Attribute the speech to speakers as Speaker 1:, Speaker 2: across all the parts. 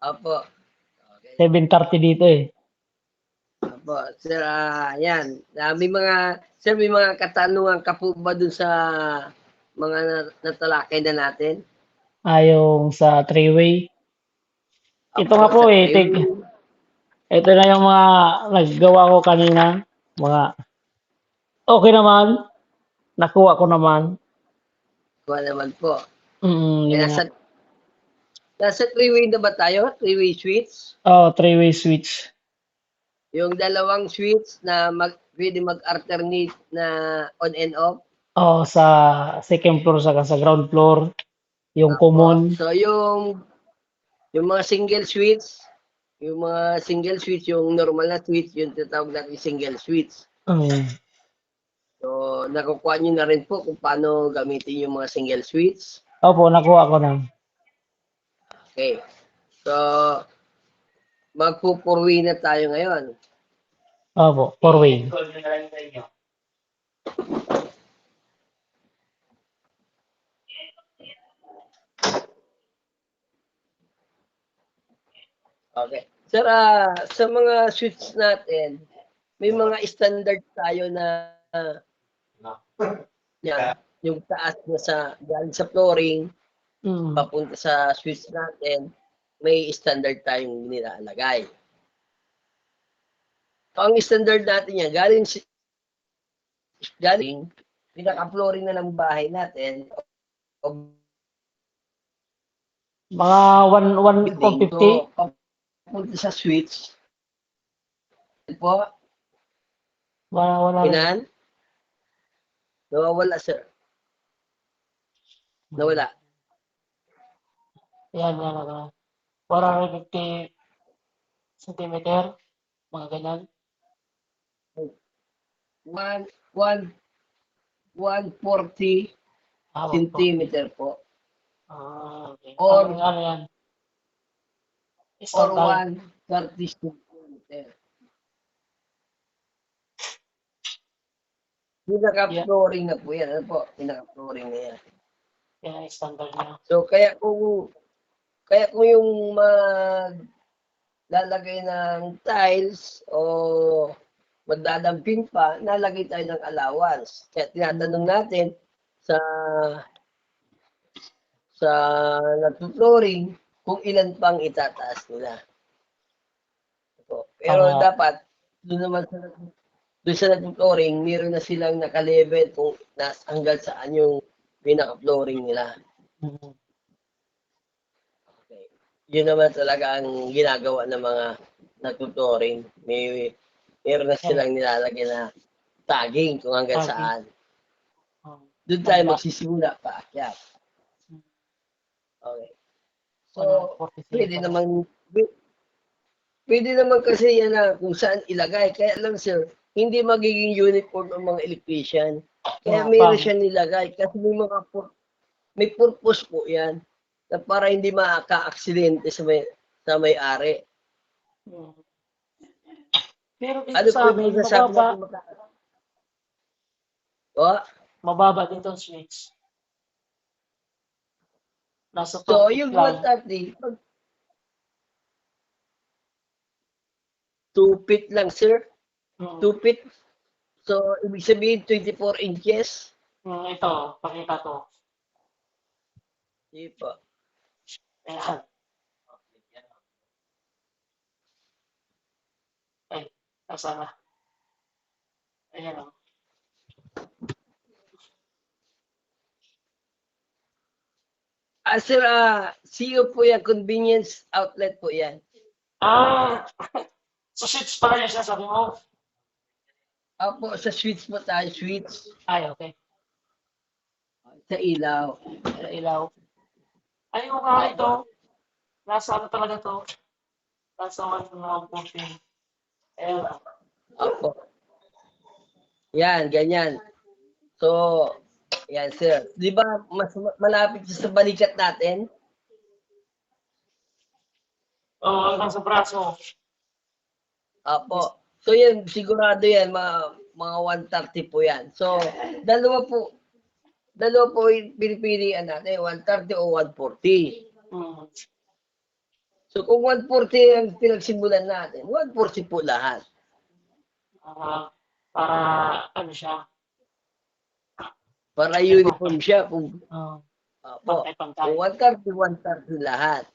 Speaker 1: Opo. Okay.
Speaker 2: 7:30 dito eh.
Speaker 1: Opo. Sir, yan. May mga katanungan ka po ba dun sa mga natalakay na natin?
Speaker 2: Yung sa three-way. Ito nga
Speaker 1: Opo,
Speaker 2: po
Speaker 1: sa
Speaker 2: eh. Ito na yung mga naggawa ko kanina. Mga okay naman. Nakuha ko naman.
Speaker 1: Kuha naman po.
Speaker 2: Yung mga,
Speaker 1: Nasa three-way na ba tayo? Three-way switch?
Speaker 2: three-way switch.
Speaker 1: Yung dalawang switch na pwede mag-alternate na on and off?
Speaker 2: Sa second floor saka sa ground floor. Yung
Speaker 1: Opo.
Speaker 2: common.
Speaker 1: So, yung mga single switch, yung normal na switch, yung tinatawag natin single switch. So, nakukuha nyo na rin po kung paano gamitin yung mga single switch.
Speaker 2: Opo, nakuha ko na.
Speaker 1: Okay. So, magpupurwi na tayo ngayon.
Speaker 2: Opo, four-way.
Speaker 1: Okay. Sir, sa mga switch natin, may mga standard tayo na yan, yung taas na galing sa flooring, papunta sa switch natin, may standard tayong nilalagay. So, ang standard natin yan, galing pinaka-flooring na ng bahay natin,
Speaker 2: Mga 150.
Speaker 1: So, papunta sa switch, po,
Speaker 2: Wala.
Speaker 1: ilan? Nawawala, sir. Nawala.
Speaker 2: Yan. 150 centimeter. Mga ganyan.
Speaker 1: 140 centimeter po.
Speaker 2: Okay.
Speaker 1: Or
Speaker 2: Ano yan?
Speaker 1: Or 130 centimeter. Pinaka-flooring na po yan. Ano po? Pinaka-flooring na yan.
Speaker 2: Yan ang standard niya.
Speaker 1: So, kaya kung yung lalagay ng tiles o magdadamping pa, nalagay tayo ng allowance. Kaya tinatanong natin sa nagpo-flooring kung ilan pang itataas nila. Pero dapat doon sa nagpo-flooring, meron na silang naka-level kung hanggang saan yung pinaka-flooring nila. Okay. Yun naman talaga ang ginagawa ng mga nagpo-flooring. Meron na silang nilalagay na tagging kung hanggang saan. Doon tayo magsisimula pa. Yeah. Okay. So, pwede naman kasi yan na kung saan ilagay. Kaya lang, sir, hindi magiging uniform ang mga electrician. Kaya meron siya nilagay. Kasi may purpose po yan. Na para hindi makaka-aksidente sa may-ari.
Speaker 2: Pero dito sa amin, mababa dito ang switch.
Speaker 1: So, yung 130, 2 feet lang, sir. 2 feet. So, ibig sabihin, 24 inches.
Speaker 2: Ito, pakita to.
Speaker 1: Hindi po.
Speaker 2: Ayan. Ay, nasaan na? Ayan o.
Speaker 1: Sir, CO po yan, convenience outlet po yan.
Speaker 2: So switch pala yung sinasabi mo?
Speaker 1: Opo, sa switch po tayo, switch.
Speaker 2: Ay, okay.
Speaker 1: Sa ilaw.
Speaker 2: Sa ilaw. Ay, ito. Nasa ano talaga to? Nasa 140. Ayan.
Speaker 1: Opo. Yan, ganyan. So, yan, sir. Di ba, mas malapit sa balikat natin?
Speaker 2: Hanggang sa braso.
Speaker 1: Opo. So, yan, sigurado yan, mga 130 po yan. So, dalawa po pinipilian natin, 130 o 140. So kung 140 ang pinagsimulan natin, 140 po lahat.
Speaker 2: Para ano siya,
Speaker 1: Para uniform siya. Kung, po,
Speaker 2: pantay-pantay.
Speaker 1: kung 130, 130 lahat.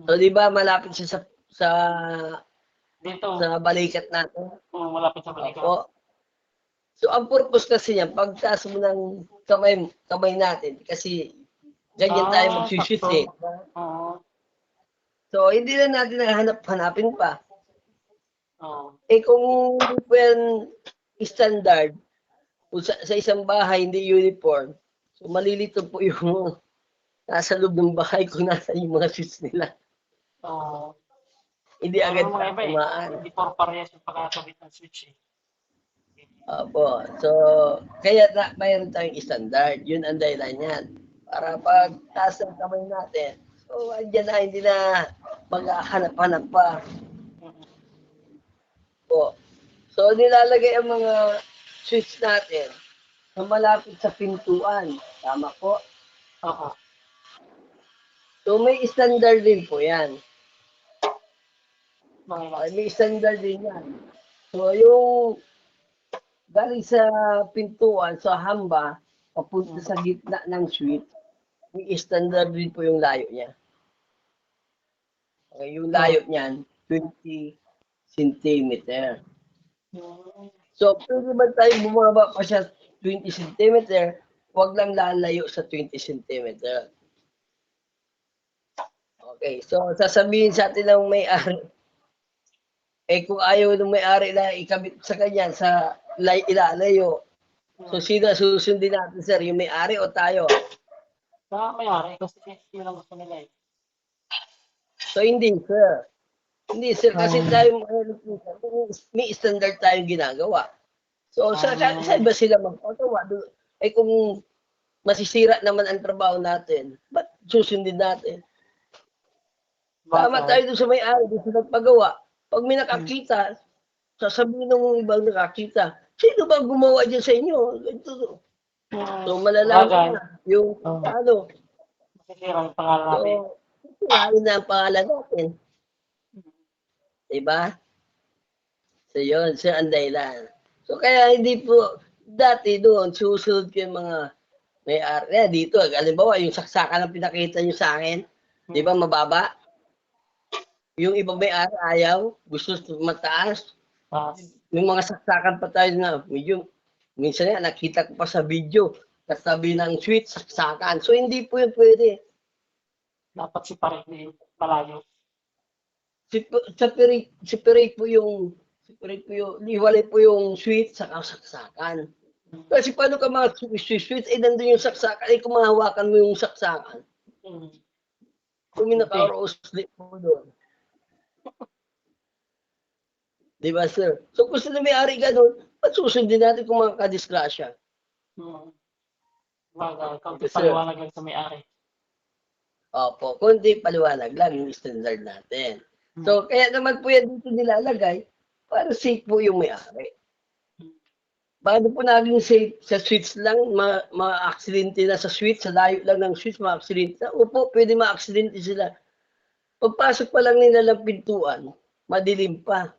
Speaker 1: So di ba malapit siya sa
Speaker 2: Dito,
Speaker 1: balikat natin?
Speaker 2: malapit sa balikat.
Speaker 1: Opo. So ang purpose kasi niyan, pagtaas mo ng kamay natin, kasi ganyan tayo mag-shoot
Speaker 2: sakto.
Speaker 1: eh.
Speaker 2: Oo.
Speaker 1: So hindi na natin hanapin pa.
Speaker 2: Oo.
Speaker 1: Eh kung hindi po yan standard, kung sa isang bahay hindi uniform, so malilito po yung nasa loob ng bahay kung nasa yung mga shoes nila.
Speaker 2: Oo.
Speaker 1: Hindi agad
Speaker 2: mga iba
Speaker 1: tumaan.
Speaker 2: Hindi puro parehas yung pagkakabit ng switch eh.
Speaker 1: Opo. So, kaya mayroon tayong standard. Yun ang dahilan yan. Para pag taas ng kamay natin, so andyan na, hindi na maghahanap-hanap pa. Po. So, nilalagay ang mga switch natin na malapit sa pintuan. Tama po?
Speaker 2: Oo.
Speaker 1: So, may standard din po yan.
Speaker 2: Mga
Speaker 1: May standard din yan. So, yung galing sa pintuan, sa hamba, papunta sa gitna ng switch, may standard din po yung layo niya. Okay, yung layo niyan, 20 centimeter. So, pwede ba tayo bumaba pa siya 20 centimeter, huwag lang lalayo sa 20 centimeter. Okay, so sasabihin sa atin ng may-ari, eh kung ayaw ng may-ari na ikabit sa kanya sa ilalayo, so sino susundin natin, sir? Yung may-ari o tayo?
Speaker 2: may-ari kasi yun ang gusto nila eh.
Speaker 1: So hindi, sir. Hindi, sir. Kasi tayo, may standard tayong ginagawa. So, saan ba sila magpagawa? Eh kung masisira naman ang trabaho natin, ba't susundin natin? Tama tayo doon sa may-ari, doon sa nagpagawa. Pag may nakakita, sasabihin ng ibang nakakita, sino ba gumawa dyan sa inyo? Ganito. So, malalaman na yung ano.
Speaker 2: Masisira yung pangalan natin.
Speaker 1: So, sisirain na ang pangalan natin. Diba? So, yun. So, ang dahilan. So, kaya hindi po, dati doon, susunod ko yung mga may-ari. Dito, halimbawa, yung saksakan na pinakita nyo sa akin, di ba mababa? Yung ibang may-ari ayaw, gusto mataas. Yung mga saksakan pa tayo na, medyo, minsan nga, nakita ko pa sa video, kasabi ng switch, saksakan. So, hindi po yun pwede.
Speaker 2: Dapat separate malayo.
Speaker 1: Separate po yung, liwalay po yung switch sa saksakan. Kasi paano ka mga switch, eh nandun yung saksakan, eh kung mahawakan mo yung saksakan, kung may naka-slip po doon. Di ba, sir? So, kung sila may-ari ganun, ba't susundin natin kung makakadisgrasya?
Speaker 2: Kaunti paliwanag lang sa may-ari.
Speaker 1: Opo, kundi paliwanag lang yung standard natin. So, kaya naman po yan dito nilalagay para safe po yung may-ari. Paano po naging safe sa switch lang, ma-aksidente na sa switch, sa layo lang ng switch, ma-aksidente na? Opo, pwede ma-aksidente sila. Pagpasok pa lang nila ng pintuan, madilim pa.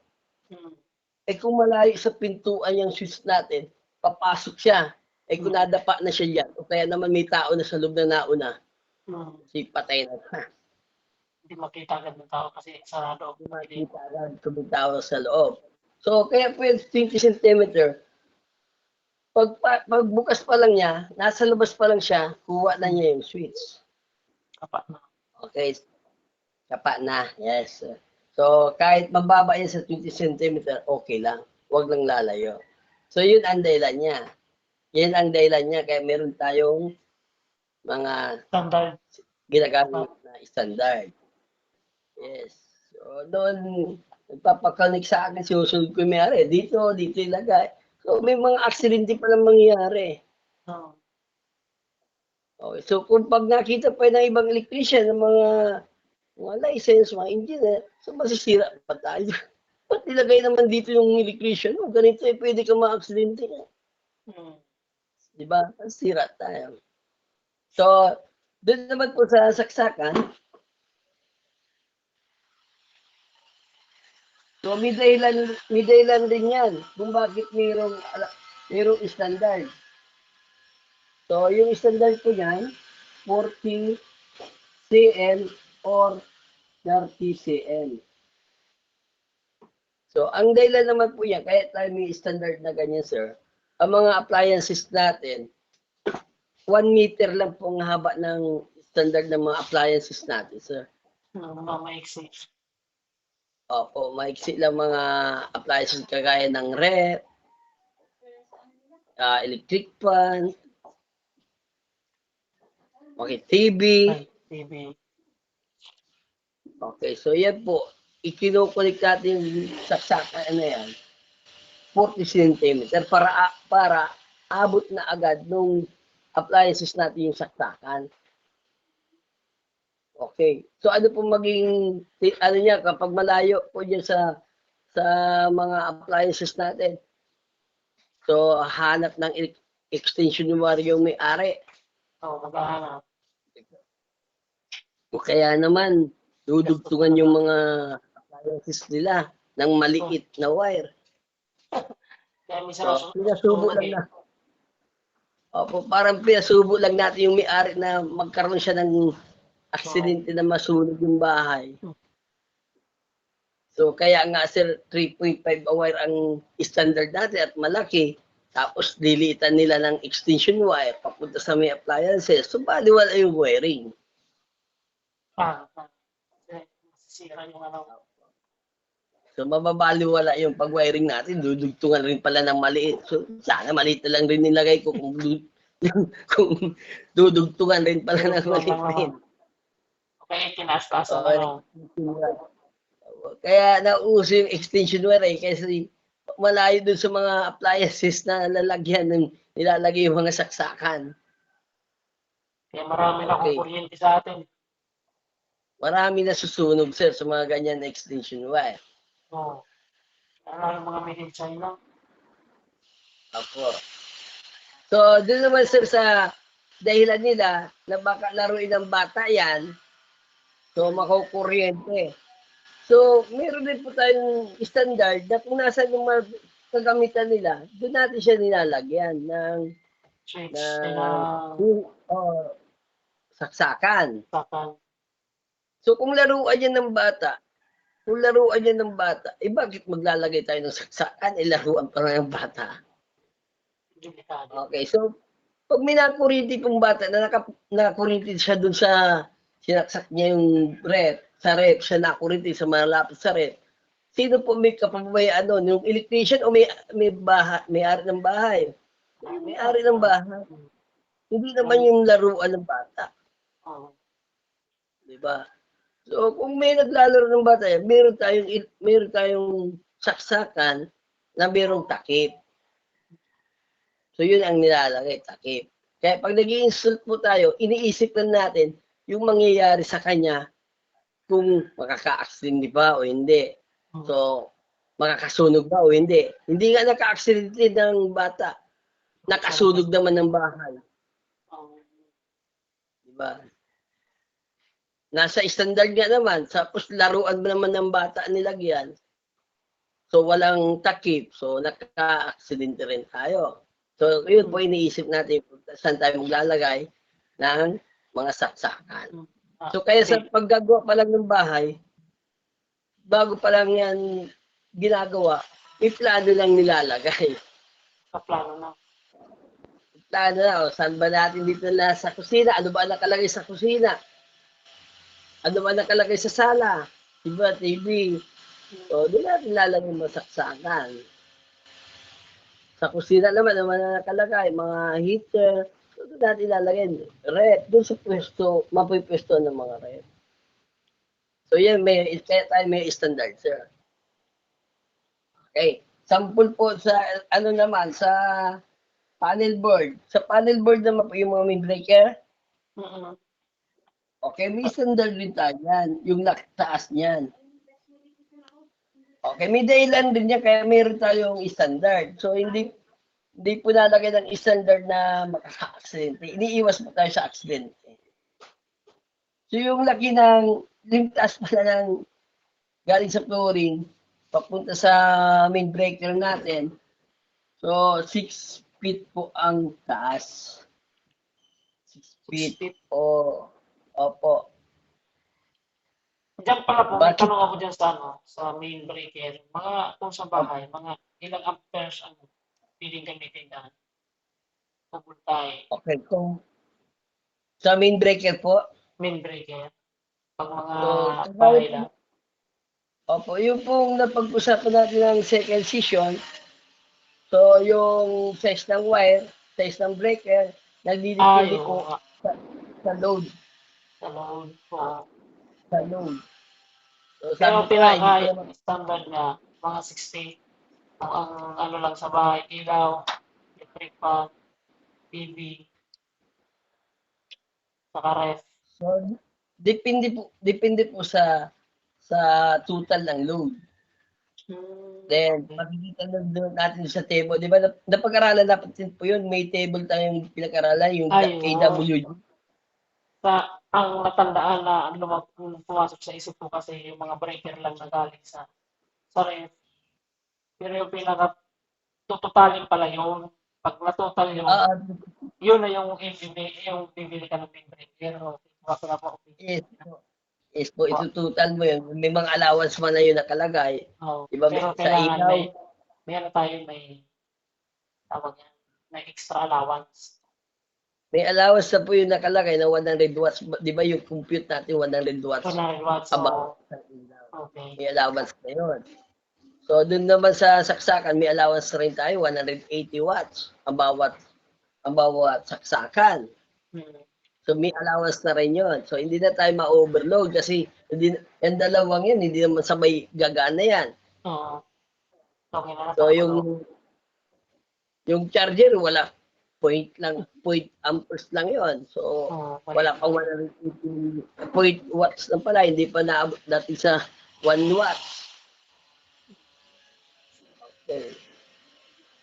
Speaker 1: Eh kung malayo sa pintuan yung switch natin, papasok siya. Eh kung nadapa na siya dyan, o kaya naman may tao na sa loob na nauna, si patay na.
Speaker 2: Hindi makita agad ng tao kasi sarado.
Speaker 1: Hindi makita agad kung may tao sa loob. So, kaya po yung 20 centimeter, pagbukas pa lang niya, nasa labas pa lang siya, kuha na niya yung switch.
Speaker 2: Kapat na.
Speaker 1: Okay. Kapat na. Yes. So, kahit mababa yan sa 20 cm, okay lang. Huwag lang lalayo. So, yun ang dahilan niya. Yan ang dahilan niya. Kaya meron tayong mga
Speaker 2: standard
Speaker 1: ginagamit na standard. Yes. So, doon, nagpapakanik sa akin, sinusunod ko yung may-ari. Dito ilagay. So, may mga aksidente pa lang mangyayari. Okay. So, kung pag nakita pa ng ibang electrician, ng mga license, mga engineer, so masisira pa tayo. Ba't nilagay naman dito yung electrician? No, ganito eh, pwede ka ma-aksidente. Diba? Masisira tayo. So, doon naman po sa saksakan, So may dahilan din yan kung bakit mayroong standard. So yung standard po yan, 40 cm or 30 cm. So ang dahilan naman po yan, kaya tayo may standard na ganyan, sir, ang mga appliances natin, 1 meter lang po ang haba ng standard ng mga appliances natin, sir.
Speaker 2: Maiksi.
Speaker 1: Opo, maiksi lang mga appliances kagaya ng ref, electric fan, okay, TV.
Speaker 2: TV.
Speaker 1: Okay, so yan po, ikinukulik natin yung saksakan na yan, 40 cm para abot na agad nung appliances natin yung saksakan. Okay. So ano po maging ano niya kapag malayo po diyan sa mga appliances natin. So hanap ng extension wire yung may-ari.
Speaker 2: Maghahanap.
Speaker 1: O kaya naman dudugtungan yung mga appliances nila ng maliit na wire.
Speaker 2: Kaya minsan
Speaker 1: So, pinasubo lang na. Opo, parang pinasubo lang natin yung may-ari na magkaroon siya ng aksidente na masunog yung bahay. So kaya nga sir, 3.5 wire ang standard natin at malaki. Tapos liliitan nila ng extension wire papunta sa may appliances. So baliwala yung wiring.
Speaker 2: Masisira yung ano.
Speaker 1: So mababaliwala yung pag-wiring natin. Dudugtungan rin pala ng maliit. So sana maliit na lang rin nilagay ko kung dudugtungan rin pala ng maliit.
Speaker 2: Kaya kinastaas ang
Speaker 1: Kaya nauso yung extension wire kasi malayo dun sa mga appliances na lalagyan ng nilalagay yung mga saksakan.
Speaker 2: Kaya marami na akong kuryente sa atin.
Speaker 1: Marami na susunog sir sa mga ganyan na extension wire.
Speaker 2: Oo. Ano yung mga made in China?
Speaker 1: Apo. So, doon naman sir sa dahilan nila na baka laruin ng bata yan, so makukuryente. So, meron din po tayong standard na kung nasa yung mga kagamitan nila, doon natin siya nilalagyan ng
Speaker 2: Switch.
Speaker 1: Saksakan.
Speaker 2: Saksakan.
Speaker 1: So, kung laruan yan ng bata, bakit maglalagay tayo ng saksakan? Laruan pa lang ng bata. Okay, so, pag may nakurinti pong bata na nakakurinti siya dun sa sinaksak niya yung ref, sa ref, siya nakurinti sa malapit sa ref, sino po may kapabayaan doon? Yung electrician o may-ari ng bahay? May-ari ng bahay. Hindi naman yung laruan ng bata. Diba? So, kung may naglalaro ng bata, meron tayong saksakan na merong takip. So, yun ang nilalagay, takip. Kaya pag nag-i-install po tayo, iniisip lang natin yung mangyayari sa kanya kung makaka-accident ba o hindi. So, makakasunog ba o hindi. Hindi nga naka-accident ng bata. Nakasunog naman ng bahay. Diba? Nasa standard nga naman, tapos laruan naman ng bata nilagyan. So, walang takip. So, naka-aksidente rin tayo. So, yun po iniisip natin saan tayo maglalagay ng mga saksakan. So, kaya sa paggagawa pa lang ng bahay, bago pa lang yan ginagawa, may plano lang nilalagay.
Speaker 2: Plano na.
Speaker 1: Plano na, saan ba natin dito na sa kusina? Ano ba nakalagay sa kusina? Ano ba nakalagay sa sala? Diba, TV? So, doon natin lalagay masaksakan. Sa kusina naman, ano na nakalagay? Mga heater. So, doon natin lalagay. Rep. Doon sa pwesto, mapipwesto ng mga rep. So, yan, kaya tayo may standard, sir. Okay. Sample po sa, ano naman, sa panel board. Sa panel board naman po yung mga main breaker. Okay, may standard din tayo yan. Yung taas niyan. Okay, may dahilan din niya kaya meron tayong standard. So, hindi po nalagay ng standard na makaka-aksidente. Iniiwas po tayo sa aksidente. So, yung laki ng, yung taas pala ng galing sa flooring, papunta sa main breaker natin. So, 6 feet po ang taas. 6 feet.
Speaker 2: 6 feet.
Speaker 1: Opo.
Speaker 2: Diyan pala po, may
Speaker 1: Bakit?
Speaker 2: tanong ako dyan sa, sa main breaker. Kung sa bahay, mga ilang amperes ang piling gamitin na pupuntahe?
Speaker 1: Okay, kung sa main breaker po,
Speaker 2: Main breaker. Pag mga
Speaker 1: so,
Speaker 2: bahay lang.
Speaker 1: opo, yung pong napag-usapan natin ng second session, so yung size ng wire, size ng breaker, nagdidepende
Speaker 2: Oo
Speaker 1: po
Speaker 2: nga.
Speaker 1: sa, sa load.
Speaker 2: Sa load po.
Speaker 1: Sa load. So,
Speaker 2: Pero
Speaker 1: sabi ko nga, hindi ko naman,
Speaker 2: pinaka-standard niya, mga 60. Kung ang ano lang sa bahay, ilaw, electric fan, TV, saka ref.
Speaker 1: so, depende po sa total ng load. Then,
Speaker 2: Okay.
Speaker 1: makikita na doon natin sa table. Di ba, napag-aralan dapat din po yun. May table tayong pinag-aralan, yung
Speaker 2: Ayun.
Speaker 1: KWG.
Speaker 2: Ang natandaan na pumasok sa isip ko kasi yung mga breaker lang na galing sa ref. Pero yung tututalin pala yun. Pag natotal yun,
Speaker 1: Ah,
Speaker 2: yun na yung bibili ka ng main breaker. Okay. Baka na po.
Speaker 1: yes po. Yes po, itututal mo yun. May mga allowance man na yun nakalagay.
Speaker 2: Oh,
Speaker 1: Di ba,
Speaker 2: pero
Speaker 1: sa
Speaker 2: kailangan
Speaker 1: ilaw,
Speaker 2: may ano tayo, may tawag yan, may extra allowance.
Speaker 1: may allowance na po yung nakalagay na 100 watts. Di ba yung compute natin 100 watts
Speaker 2: 200 watts,
Speaker 1: about
Speaker 2: so,
Speaker 1: sa ilaw.
Speaker 2: okay.
Speaker 1: May allowance na yun. So, dun naman sa saksakan, may allowance rin tayo, 180 watts ang bawat saksakan.
Speaker 2: Hmm.
Speaker 1: So, may allowance na rin yun. So, hindi na tayo ma-overload kasi yung dalawang yan, hindi naman sabay gagana yan.
Speaker 2: Oo. Okay na
Speaker 1: So,
Speaker 2: natulog.
Speaker 1: yung charger, wala. Point amperes lang yon. So, wala pang 180 point watts na pala. Hindi pa naabot natin sa 1 watts. Okay.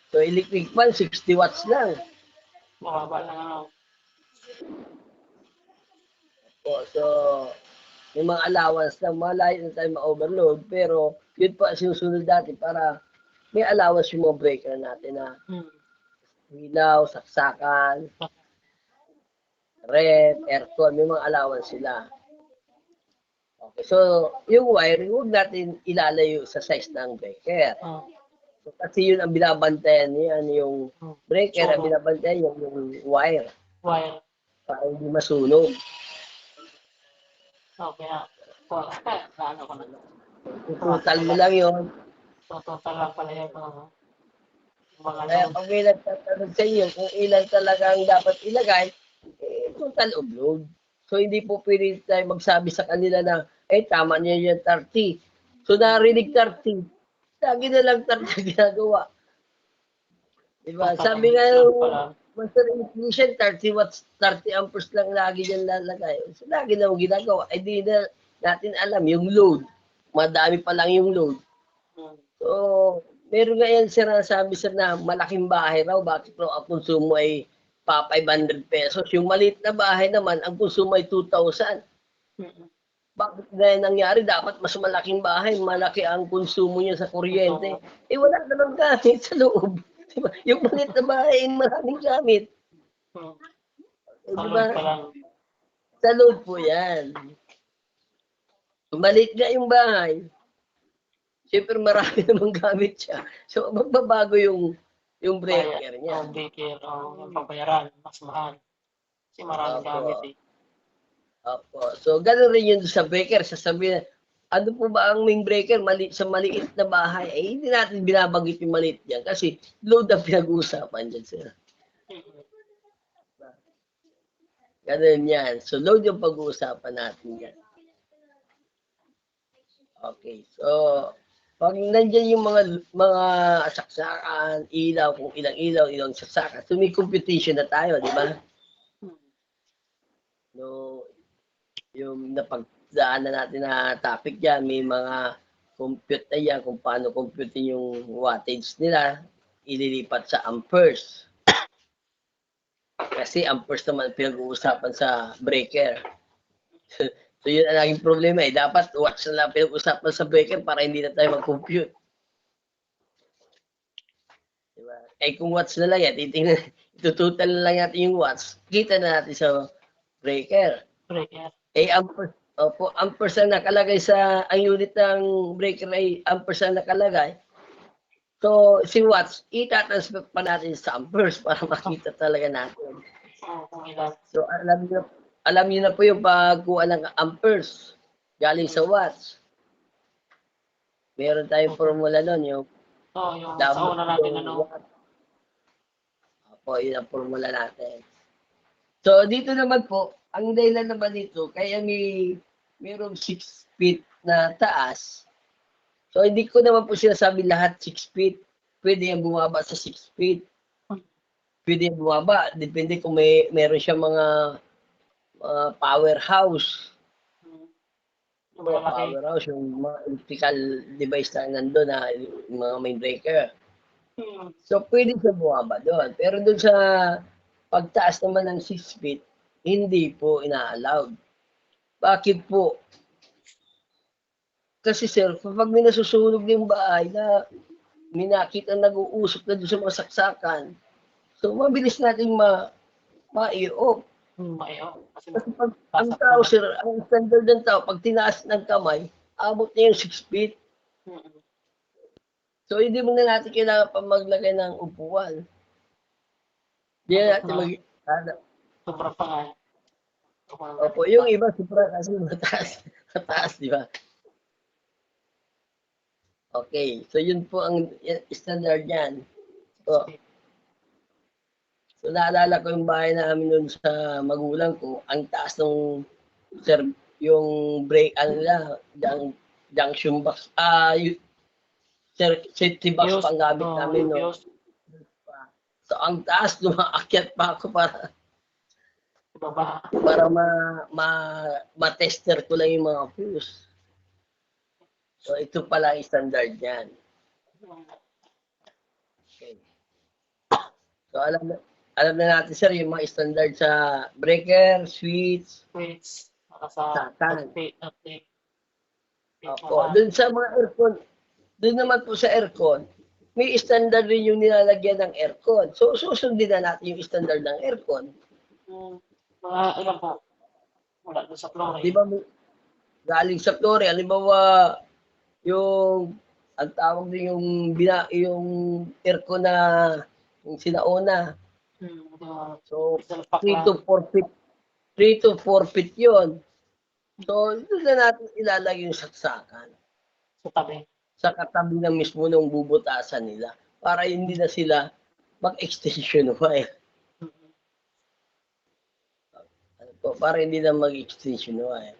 Speaker 1: So, electric fan, 60 watts lang.
Speaker 2: Mababa lang ano.
Speaker 1: So, may mga allowance na malayo na tayo ma-overload. Pero, yun pa sinusunod natin para may allowance yung mga breaker natin na ilaw, saksakan, ref, aircon, may mga allowance sila. Okay, so yung wire, huwag natin ilalayo sa size ng breaker. So, kasi yun ang binabantayan niyan, yung breaker, ang binabantayan yung wire.
Speaker 2: Wire.
Speaker 1: Para hindi masunog.
Speaker 2: Okay na. Naano ko na.
Speaker 1: Total mo lang yun.
Speaker 2: So, total lang pala yung mga
Speaker 1: Kaya
Speaker 2: load.
Speaker 1: pag may nagtatanong sa inyo kung ilan talaga ang dapat ilagay, total of load. So, hindi po pwede tayo magsabi sa kanila na, tama niya yung 30. So, narinig 30. Lagi na lang 30 ginagawa. Diba? Sabi nga yung Master Electrician, 30 watts, 30 amperes lang lagi yan lalagay. So, lagi na yung ginagawa. Ay, di na natin alam yung load. Madami pa lang yung load. So, meron nga yan sinasabi sir na malaking bahay raw, bakit raw ang konsumo ay pa 500 pesos. Yung maliit na bahay naman, ang konsumo ay 2,000. Bakit ganyan nangyari? Dapat mas malaking bahay, malaki ang konsumo niya sa kuryente. Wala namang gamit sa loob. Diba? Yung maliit na bahay, maraming gamit. Diba? Sa loob po yan. Maliit nga yung bahay. Siyempre marami namang gamit siya. So, magbabago yung breaker niya.
Speaker 2: Yung breaker, yung papayaran, mas mahal. Kasi maraming gamit eh.
Speaker 1: Opo. So, gano'n rin yun sa breaker. Sasabihin, ano po ba ang main breaker sa maliit na bahay? Hindi natin binabanggit yung maliit yan kasi load ang pinag-uusapan dyan, sir. Gano'n yan. So, load yung pag-uusapan natin yan. Okay. So, pag nandiyan yung mga saksakan, ilaw, kung ilang ilaw, ilang saksakan, so may computation na tayo, di ba? No, yung napagdaanan natin na topic dyan, may mga compute na yan kung paano computein yung wattage nila, ililipat sa amperes. Kasi amperes naman pinag-uusapan sa breaker. So yun ang naging problema eh. Dapat watch na lang pinag-usapan sa breaker para hindi na tayo mag-compute. Diba? Eh kung watch na lang yan, titingnan, itutotal na lang natin yung watch, kita na natin sa breaker.
Speaker 2: Breaker.
Speaker 1: Eh, ang percent nakalagay sa, ang unit ng breaker ay amperes na nakalagay. So, si watts, itatransfer pa natin sa amperes para makita talaga natin.
Speaker 2: Kung ilan.
Speaker 1: So, alam niyo na po yung pagkuha ng amperes galing sa watts. Meron tayong formula nun, yung
Speaker 2: Yung sa una natin,
Speaker 1: watt. Opo, yun ang formula natin. So, dito naman po, ang dahilan naman dito, kaya mayroong 6 feet na taas. So, hindi ko naman po sinasabi lahat 6 feet. Pwede yung bumaba sa 6 feet. Pwede yung bumaba. Depende kung meron siya mga powerhouse. Powerhouse, yung mga electrical device na nandun na yung mga main breaker. So, pwede siya bumaba doon. Pero doon sa pagtaas naman ng 6 feet, hindi po ina-allowed. Bakit po? Kasi sir, kapag may nasusunog ng bahay na may nakita nag-uusok na doon sa mga saksakan, so mabilis natin ma-i-off. Kasi pag ang tao sir, ang standard ng tao, pag tinaas ng kamay, abot niya yung 6 feet. So hindi mo na natin kailangan pa maglagay ng upuan. Hindi na natin
Speaker 2: Sobra pa nga.
Speaker 1: Opo, yung iba sobra kasi mataas, di ba? Okay, so yun po ang standard niyan. So naalala ko yung bahay namin noon sa magulang ko, ang taas ng yung break, junction box, safety box pang gamit namin noon. So ang taas, lumaakyat pa ako para ma-tester ko lang yung mga fuse. So ito pala ang standard niyan. Okay. So alam na natin sir yung mga standard sa breaker, switch, satan. Opo, dun sa mga aircon, dun naman po sa aircon, may standard rin yung nilalagyan ng aircon. So susundin na natin yung standard ng aircon.
Speaker 2: Mga ilan po? Wala doon sa flooring.
Speaker 1: Di ba galing sa flooring, halimbawa yung ang tawag din yung aircon na yung sinauna. So 3 to 4 feet 3 to 4 feet yun. So doon na natin ilalagay yung saksakan.
Speaker 2: Sa tabi. Sa
Speaker 1: katabi na mismo ng bubutasan nila para hindi na sila mag-extension wire. Para hindi na mag-extension wire.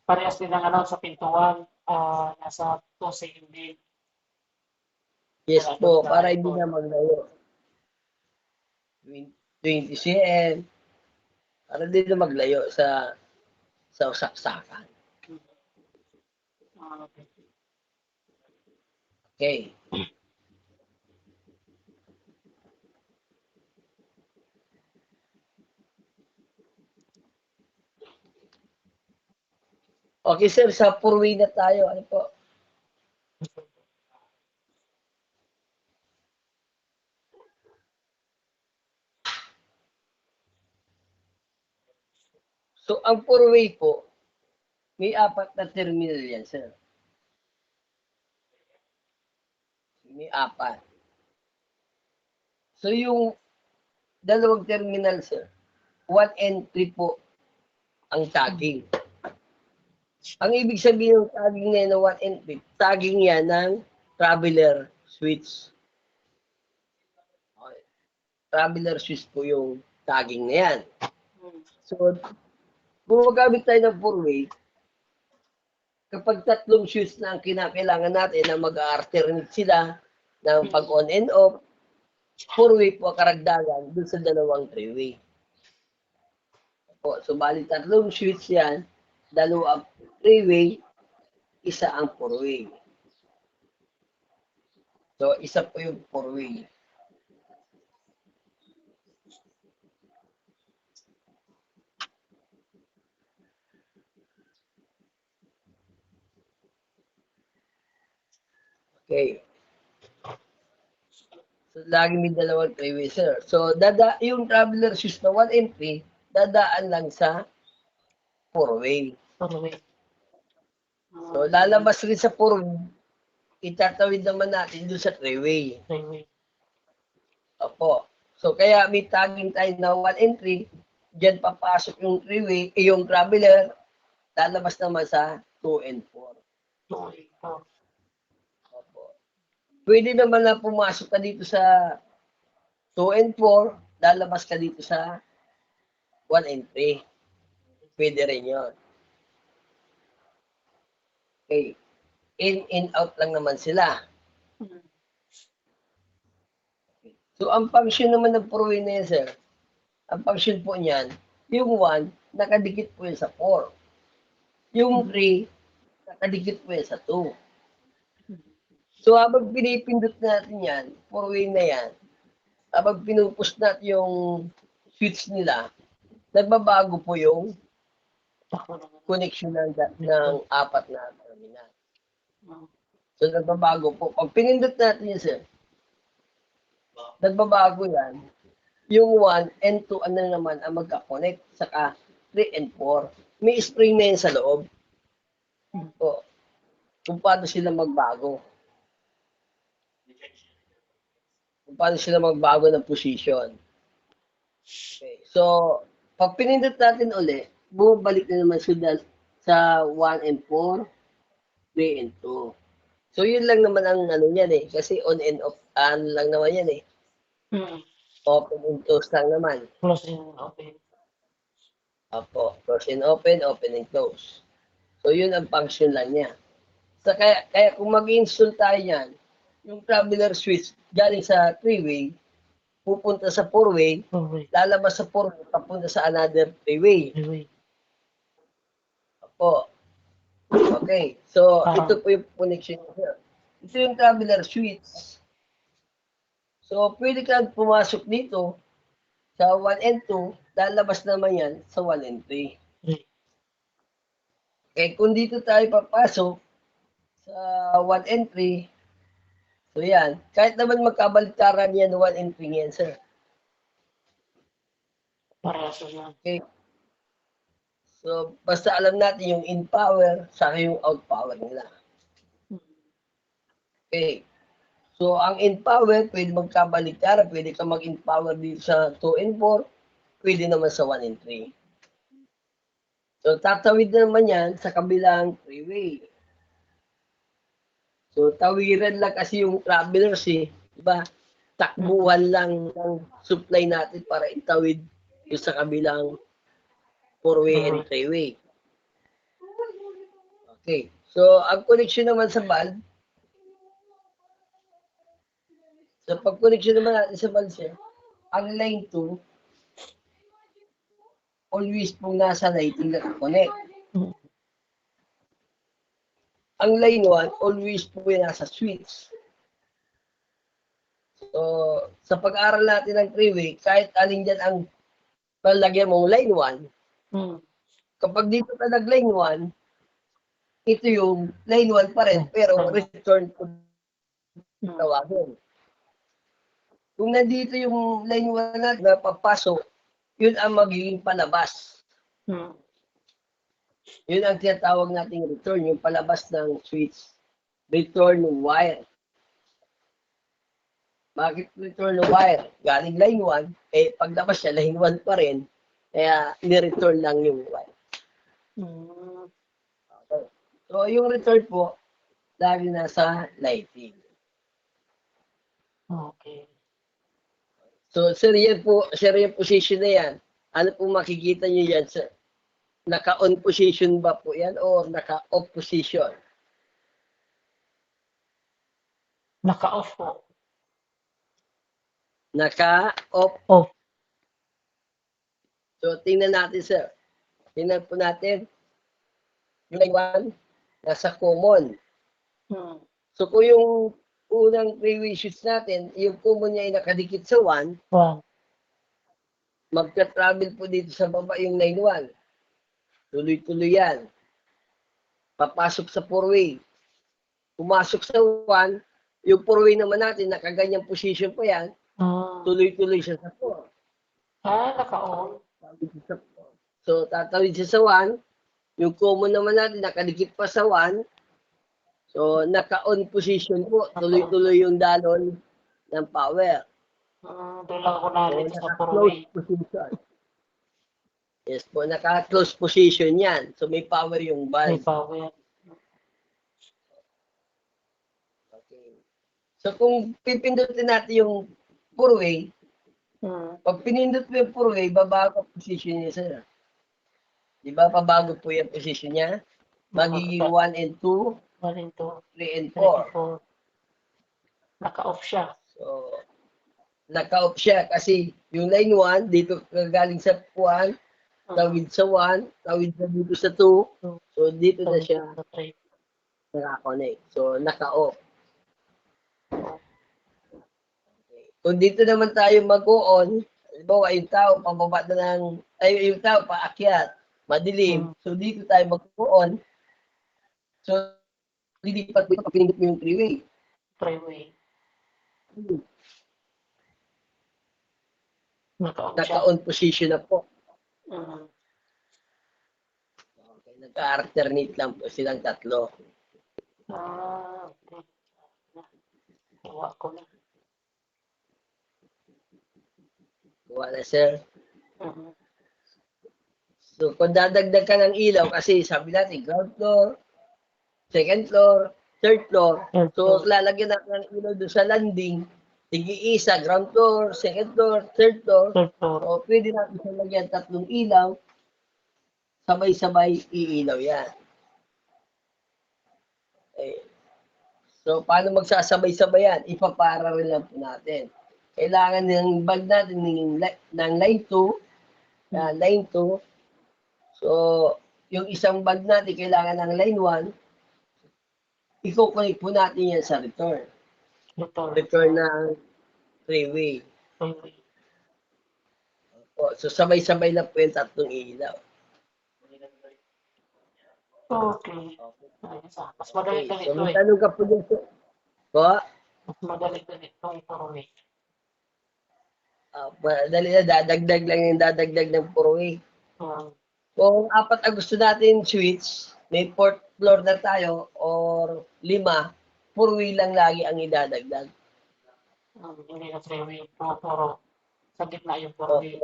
Speaker 2: Parehas din ang sa pintuan, nasa 2 cm din.
Speaker 1: Yes po, para hindi na maglayo. 20 cm. Para hindi na maglayo sa saksakan. Okay. Okay sir, sa four-way na tayo. Ano po? So ang four-way po, may 4 na terminal yan sir. May 4. So yung dalawang terminal sir, 1 and 3 po ang tagging. Ang ibig sabihin ng tagging na yan ng 1 and 3, tagging yan ng traveler switch. Okay. Traveler switch po yung tagging na yan. So, gumagamit tayo ng four-way, kapag 3 switch na ang kinakailangan natin na mag-alternate sila ng pag-on and off, four-way po karagdagan dun sa dalawang three-way. So, bali 3 switch yan, 2 three-way, 1 ang four-way. So, 1 po yung four-way. Okay. So, lagi may dalawang three-way, sir. So, yung traveler shoes na 1 and 3, dadaan lang sa 4-way.
Speaker 2: Four-way.
Speaker 1: So, lalabas rin sa 4-way, itatawid naman natin doon sa 3-way.
Speaker 2: Three-way.
Speaker 1: Opo. So, kaya may tagging tayo na 1 and 3, dyan papasok yung 3-way, yung traveler, lalabas naman sa 2 and 4.
Speaker 2: Two-way. Oh.
Speaker 1: Opo. Pwede naman na pumasok ka dito sa 2 and 4, lalabas ka dito sa 1 and 3. Pwede rin yun. Okay. In, out lang naman sila. So, ang function naman ng 4-way na yan, sir, ang function po niyan, yung 1, nakadikit po yan sa 4. Yung 3, nakadikit po yan sa 2. So, habang pinipindot natin yan, 4-way na yan, habang pinupush natin yung switch nila, nagbabago po yung connection ng apat na terminal. So, nagbabago po. Pag pinindot natin yan, sir, nagbabago yan. Yung 1 and 2, ano naman ang magka-connect, saka 3 and 4. May spring na yan sa loob. So, kung paano sila magbago. Kung paano sila magbago ng position. Okay. So, pag pinindot natin uli, bumabalik na naman sila sa 1 and 4, 3 and 2. So, yun lang naman ang ano yan eh. Kasi on and off, lang naman yan eh. Open and close lang naman.
Speaker 2: Close and open.
Speaker 1: Opo. Close and open and close. So, yun ang function lang niya. So, kaya kung mag-install tayo yan, yung traveler switch galing sa 3-way, pupunta sa 4-way,
Speaker 2: Four-way.
Speaker 1: lalabas sa 4-way, papunta sa another 3-way.
Speaker 2: Three-way.
Speaker 1: Opo. Okay. So,
Speaker 2: Parang-
Speaker 1: ito po yung connection niya. Ito yung traveler switch. So, pwede ka pumasok dito sa 1 and 2, lalabas naman yan sa 1 and 3.
Speaker 2: Three.
Speaker 1: Eh, kung dito tayo papasok sa 1 and 3, so yan, kahit naman magkabaliktaran yan 1 and 3 yan, sir.
Speaker 2: Parehas yan.
Speaker 1: Okay. So, basta alam natin yung in power, saka yung out power nila. Okay. So, ang in power, pwede magkabaliktaran, pwede ka mag-in power dito sa 2 and 4, pwede naman sa 1 and 3. So, tatawid na naman yan sa kabilang 3-way. So, tawiran lang kasi yung travelers eh. Diba? Takbuhan lang ng supply natin para itawid yung sa kabilang 4-way and 3-way. Okay. So, ang connection naman sa valve, sa pag-connection naman natin sa valve, sir, ang line 2, always pong nasa lighting na connect. Ang line 1, always po yung nasa switch. So, sa pag-aaral natin ng 3-way, kahit alin dyan ang palagyan mong line 1, kapag dito ka nag-line 1, ito yung line 1 pa rin, pero return to tawagin. Kung nandito yung line 1 na papasok, yun ang magiging palabas. Yun ang tinatawag nating return, yung palabas ng switch. Return wire. Bakit return wire? Galing line 1, eh paglabas siya, line 1 pa rin, kaya ni-return lang yung wire. Okay. So, yung return po, lagi nasa lighting.
Speaker 2: Okay.
Speaker 1: So, sir, yung position na yan. Ano po makikita nyo yan, sir? Naka-on position ba po yan o naka-off position?
Speaker 2: Naka-off po.
Speaker 1: Naka-off.
Speaker 2: Off.
Speaker 1: So, tingnan natin, sir. Tingnan po natin. Yung line 1, nasa common. So, kung yung unang 3-way switch natin, yung common niya ay nakadikit sa 1,
Speaker 2: One.
Speaker 1: magka-travel po dito sa baba yung line 1. Tuloy-tuloy yan. Papasok sa 4-way. Pumasok sa 1, yung four-way naman natin, nakaganyang position po yan, tuloy-tuloy siya sa 4.
Speaker 2: Naka-on.
Speaker 1: So, tatawid siya sa 1. Yung common naman natin, nakadikit pa sa 1. So, naka-on position po. Tuloy-tuloy yung dalon ng power.
Speaker 2: Doon lang ako
Speaker 1: So,
Speaker 2: narito sa
Speaker 1: naka-close
Speaker 2: 4-way.
Speaker 1: position. Yes po, naka-close position yan. So, may power yung
Speaker 2: May
Speaker 1: valve.
Speaker 2: power.
Speaker 1: Okay. So, kung pipindutin natin yung four-way, pag pinindot mo yung four-way, babago ang position niya, sir. Di ba, pabago po yung position niya? Magiging 1 and 2,
Speaker 2: 1 and 2,
Speaker 1: 3 and
Speaker 2: 3 and
Speaker 1: 4.
Speaker 2: 4. Naka-off siya.
Speaker 1: So, naka-off siya kasi yung line 1, dito galing sa 1, tawid sa 1, tawid na dito sa 2. So, dito na siya naka-connect. So, naka-off. Okay. Kung dito naman tayo mag-on, halimbawa yung tao, pababa na ng, ay yung tao, paakyat, madilim. So, dito tayo mag-on. So, lilipat dito pag pinindot mo yung three-way.
Speaker 2: Three-way.
Speaker 1: Naka-on position na po. Okay, nagka-alternate lang po silang tatlo.
Speaker 2: Okay. Gawa ko na.
Speaker 1: Gawa na, sir. So, kung dadagdag ka ng ilaw, kasi sabi natin, ground floor, second floor, third floor. So, lalagyan natin ng ilaw doon sa landing. Tigi-isa, ground floor, second floor, third floor. So, pwede natin siya lagyan tatlong ilaw. Sabay-sabay iilaw yan. Okay. So, paano magsasabay-sabay yan? Ipaparallel lang po natin. Kailangan ng bag natin ng line 2. Line 2. So, yung isang bag natin kailangan ng line 1. I-connect po natin yan sa return. Return ng three-way. So, sabay-sabay lang po yung tatlong ilaw.
Speaker 2: Okay. Mas madali ganito
Speaker 1: So, may tanong ka po dito. Po?
Speaker 2: Mas madali ganito yung 4-way.
Speaker 1: Dali na, dadagdag ng four-way. Kung 4 ang gusto natin switch, may 4th floor na tayo or 5, four-way lang lagi ang idadagdag.
Speaker 2: Hindi na 3-way. Puro sa gitna yung 4-way.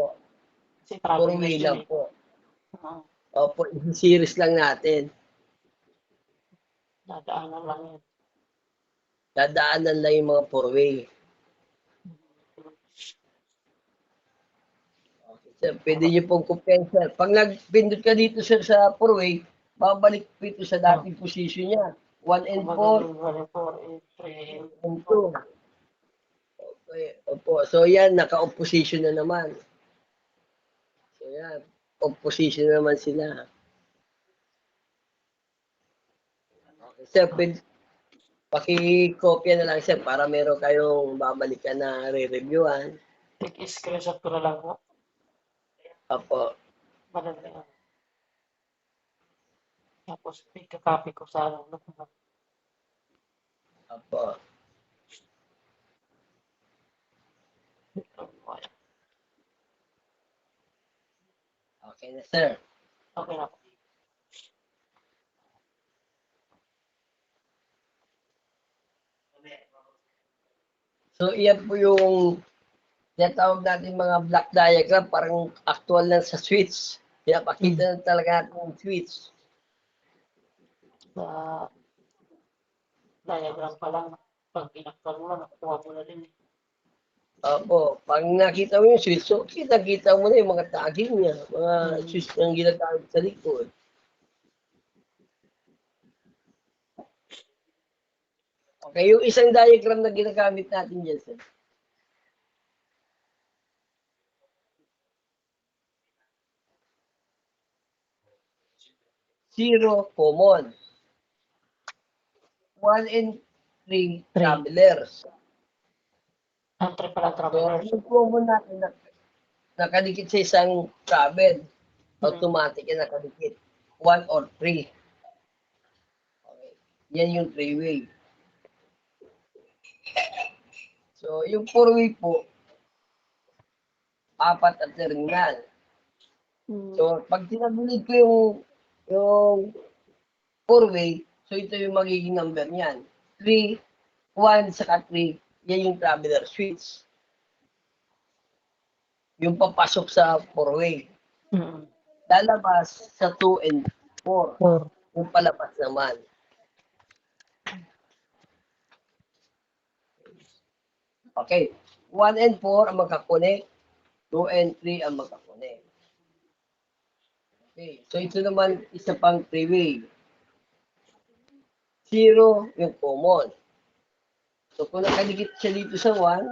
Speaker 2: Kasi
Speaker 1: Four-way lang po.
Speaker 2: Uh,
Speaker 1: Opo, i-series lang natin.
Speaker 2: Dadaanan lang yun.
Speaker 1: Dadaanan lang yung mga four-way. Sir, pwede nyo pong kumpensa. Pag nagpindot ka dito sir sa four-way, babalik po ito sa dating position niya. 1 and 4.
Speaker 2: 1 and 4, 3
Speaker 1: and 2. Okay. Opo. So yan, naka-opposition na naman. So yan, opposition na naman sila. Okay, sir, paki-copy na lang sir para meron kayong babalikan na re-reviewan.
Speaker 2: Take screenshot ko na lang po.
Speaker 1: Opo.
Speaker 2: Madali yan. Tapos, ika-copy ko sa ano.
Speaker 1: Opo. Okay na, sir.
Speaker 2: Okay na po.
Speaker 1: So, iyan po yung tinatawag natin mga block diagram, parang actual lang sa switch. Pinapakita na talaga natin yung switch.
Speaker 2: Sa diagram pa lang, pag pinaktal mo na, nakuha mo na din.
Speaker 1: Opo, pag nakita mo yung switch, so kita mo na yung mga tagging niya, mga switch na ginagamit sa likod. Okay, yung isang diagram na ginagamit natin dyan, sir. Zero, common. 1 and 3, travelers.
Speaker 2: Ang trip pala
Speaker 1: So,
Speaker 2: travelers.
Speaker 1: yung common natin, nakadikit sa isang travel. Automatic yan nakadikit. 1 or 3. Okay. Yan yung three-way. So, yung four-way po, 4 at terminal. So, pag tinagulid ko yung four-way, so ito yung magiging number niyan. 3, 1, saka 3, yan yung traveler switch. Yung papasok sa four-way.
Speaker 2: Mm.
Speaker 1: Lalabas sa 2 and 4.
Speaker 2: 4.
Speaker 1: Yung palabas naman. Okay. 1 and 4 ang magkakonect. 2 and 3 ang magkakonect. Okay. So, ito naman isa pang three-way. 0 yung common. So, kung nakadikit siya dito sa 1,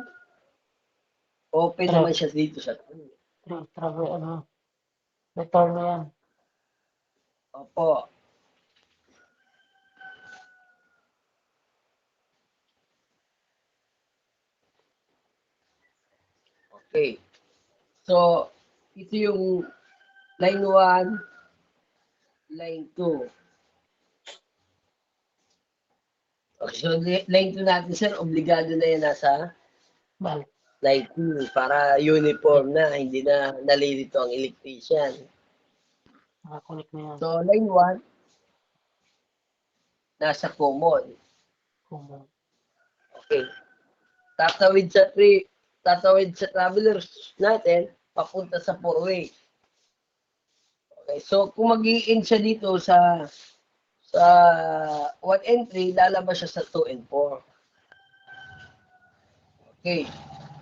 Speaker 1: open naman siya dito sa 2.
Speaker 2: Travel, return na yan.
Speaker 1: Opo. Okay. So, ito yung line 1, line 2. Okay, so, line 2 natin, sir, obligado na yan nasa
Speaker 2: Bal.
Speaker 1: line 2 para uniform na, hindi na nalilito ang electrician.
Speaker 2: Nakakunik na yan.
Speaker 1: So, line 1, nasa common.
Speaker 2: Common.
Speaker 1: Okay. Tatawid sa travelers natin, papunta sa four-way. Okay, so kung mag-i-end siya dito sa 1 and 3, lalabas siya sa 2 and 4. Okay.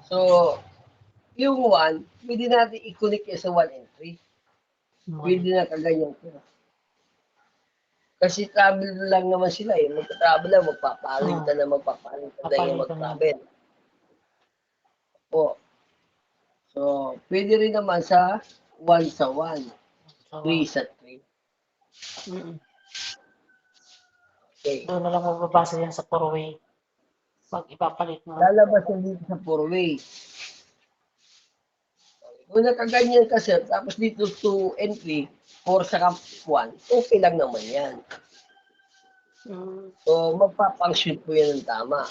Speaker 1: So, yung 1, pwede natin i-connect sa 1 and 3. Pwede na kaganyan siya. Kasi travel lang naman sila eh. Mag-travel lang, magpapalitan na yung mag-travel. Po. So, pwede rin naman sa 1 sa 1, 3 sa 3. Okay.
Speaker 2: Doon na lang mababasa yan sa four-way. Pag ipapalit mo.
Speaker 1: Lalabas na dito sa four-way. Kung nakaganyan ka, sir, tapos dito 2 and 3, 4 saka 1, okay lang naman yan. So, magpa-function po yan ng tama.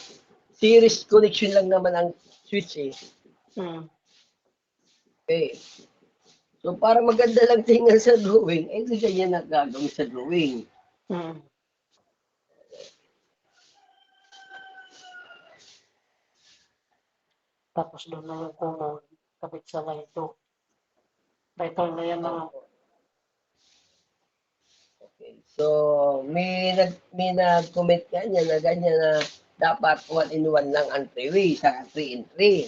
Speaker 1: Series connection lang naman ang switch eh. Okay. So, para maganda lang tingnan sa drawing, eh, ganyan na gagawin sa drawing.
Speaker 2: Tapos doon na yung common, kapit sa line 2. Return na yan na.
Speaker 1: Okay. So, may nag-comment kanya na ganyan na dapat 1 in 1 lang ang three-way, saka 3 in 3.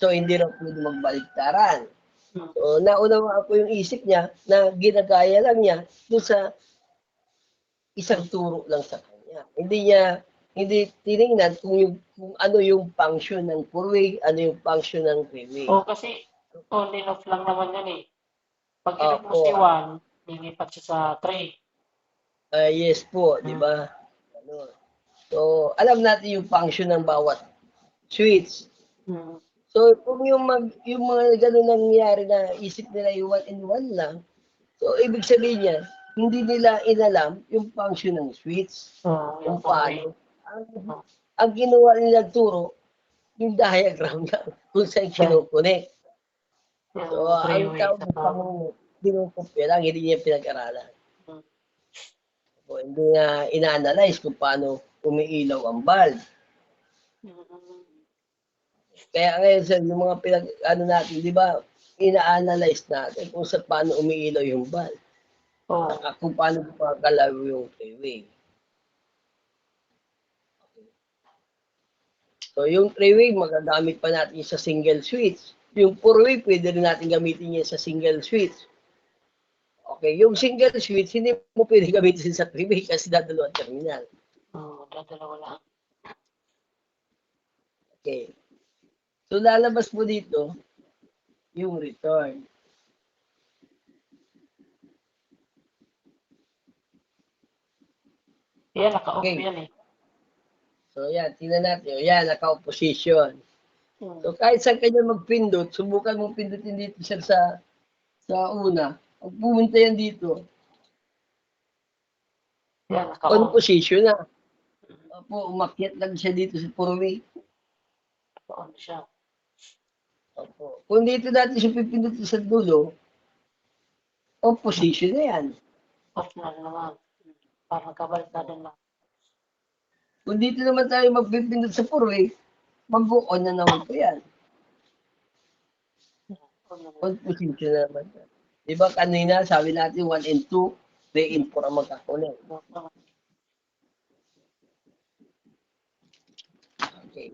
Speaker 1: So, hindi na pwede magbaliktaran. So, naunawaan ko yung isip niya na ginagaya lang niya doon sa isang turo lang sa kanya. Hindi tiningnan kung ano yung function ng four-way, ano yung function ng three-way.
Speaker 2: Kasi on and off lang naman yan eh. Pag ito po si 1, lilipat siya sa 3.
Speaker 1: Yes po, di ba? So, alam natin yung function ng bawat switch. So, kung yung mga ganun nangyayari na isip nila yung 1 in 1 lang, so, ibig sabihin niya, hindi nila inalam yung function ng switch. Kung paano. Ang ginawa nila turo, yung diagram lang, kung saan kinukunik. So, ang tawag pang dinukupya lang, hindi niya pinag-aralan. So, hindi niya ina-analyze kung paano umiilaw ang bulb. Kaya ngayon, sir, yung mga natin, di ba, ina-analyze natin kung sa paano umiilaw yung bulb. Kung paano galaw yung three-way. So, yung three-way, magagamit pa natin sa single switch. Yung four-way, pwede rin natin gamitin yan sa single switch. Okay, yung single switch, hindi mo pwede gamitin sa three-way kasi dadalawang terminal.
Speaker 2: Dadalawa lang.
Speaker 1: Okay. So, lalabas po dito yung return.
Speaker 2: Yan, naka-off yan eh.
Speaker 1: So, yan, tingnan natin. Yan, naka-opposition. So, kahit saan kanya magpindot, subukan mong pindutin dito siya sa una. Pag pumunta yan dito,
Speaker 2: yan,
Speaker 1: on position na. Opo, umakyat lang siya dito sa four-way.
Speaker 2: Doon siya.
Speaker 1: Opo. Kung dito natin siya pipindutin sa dulo, off position na yan.
Speaker 2: Off na naman. Para kabalik na din lang.
Speaker 1: Kung dito naman tayo magpipindot sa four-way, mag-on na naman po yan. On position na naman. Diba kanina sabi natin 1 and 2, 3 and 4 ang magkakulit. Okay.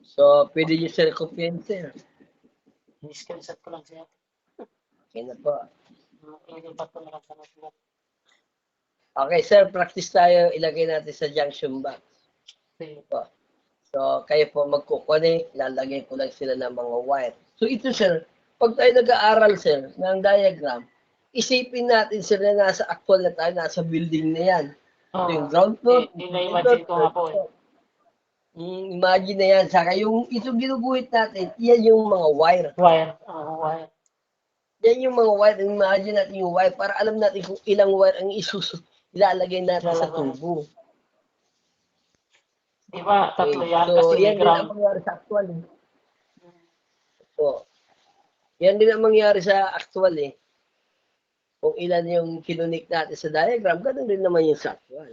Speaker 1: So, pwede nyo sir copyan sir.
Speaker 2: I-screenshot ko lang siya.
Speaker 1: Okay na po.
Speaker 2: Ilipat ko na lang sa notebook.
Speaker 1: Okay sir, practice tayo. Ilagay natin sa junction box.
Speaker 2: Sige.
Speaker 1: Po. So, kayo po magkukunik, lalagay ko lang sila ng mga wire. So, ito sir, pag tayo nag-aaral sir ng diagram, isipin natin sir na nasa actual na tayo, nasa building na yan. Ito yung ground floor.
Speaker 2: Ina-imagine ko nga po eh.
Speaker 1: Imagine na yan. Saka yung itong ginuguhit natin, yan yung mga wire.
Speaker 2: Wire. Wire.
Speaker 1: Yan yung mga wire. Imagine natin yung wire para alam natin kung ilang wire ang ilalagay natin sa tubo.
Speaker 2: Di ba, tatlo yan
Speaker 1: So,
Speaker 2: kasi
Speaker 1: yan din ang
Speaker 2: ground.
Speaker 1: mangyari sa actual. So, yan din ang mangyari sa actual eh. Kung ilan yung kinunik natin sa diagram, ganun din naman yung sa actual.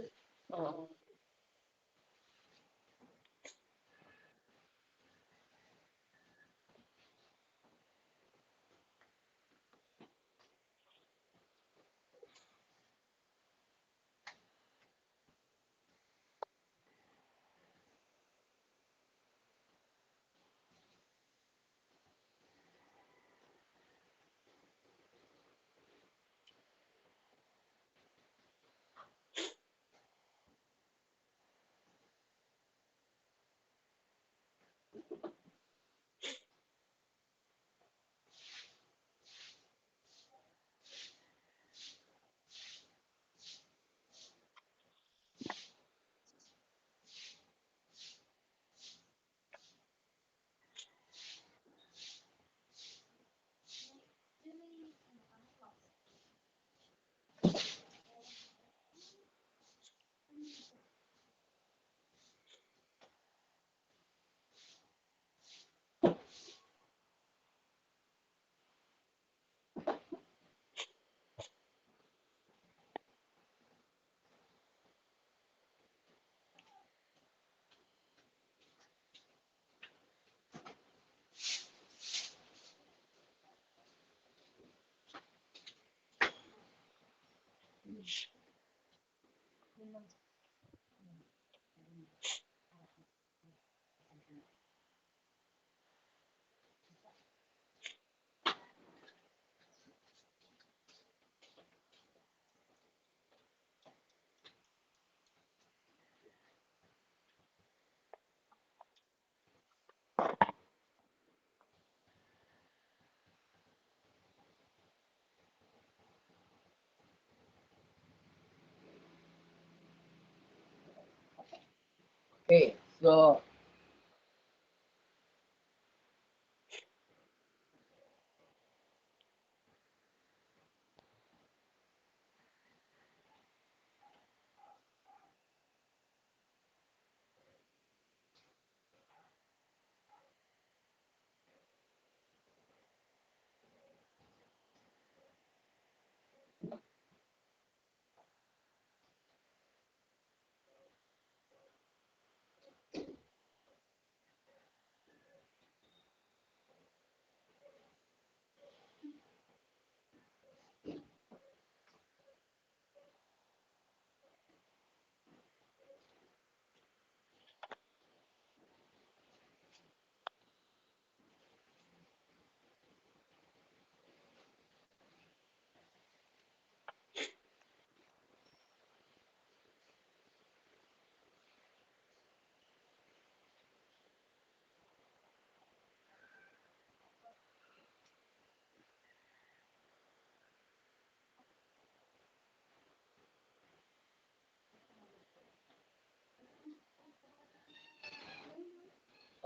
Speaker 1: Okay, so,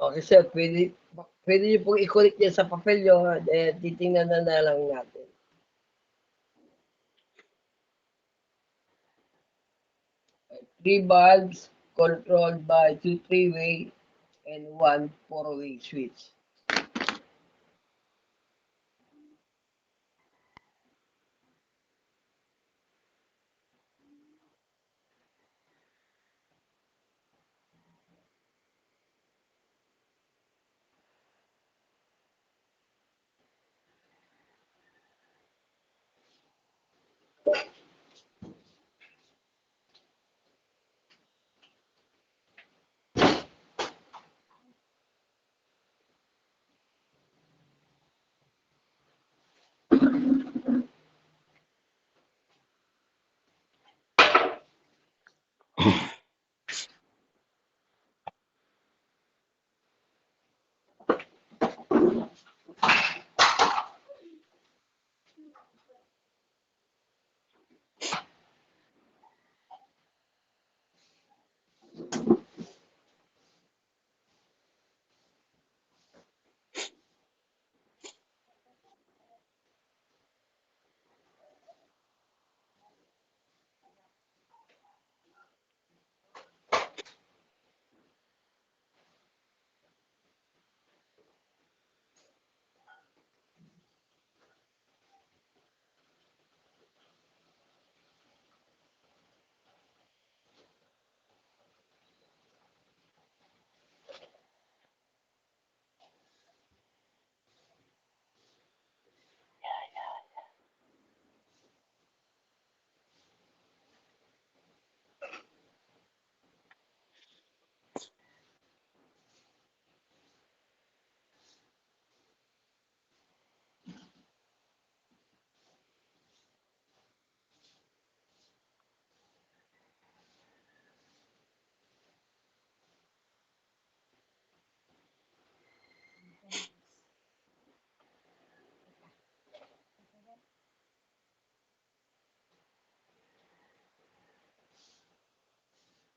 Speaker 1: okay sir, pwede nyo pong i-connect yan sa papel nyo, titingnan na lang natin. 3 valves controlled by 2 three-way and 1 four-way switch.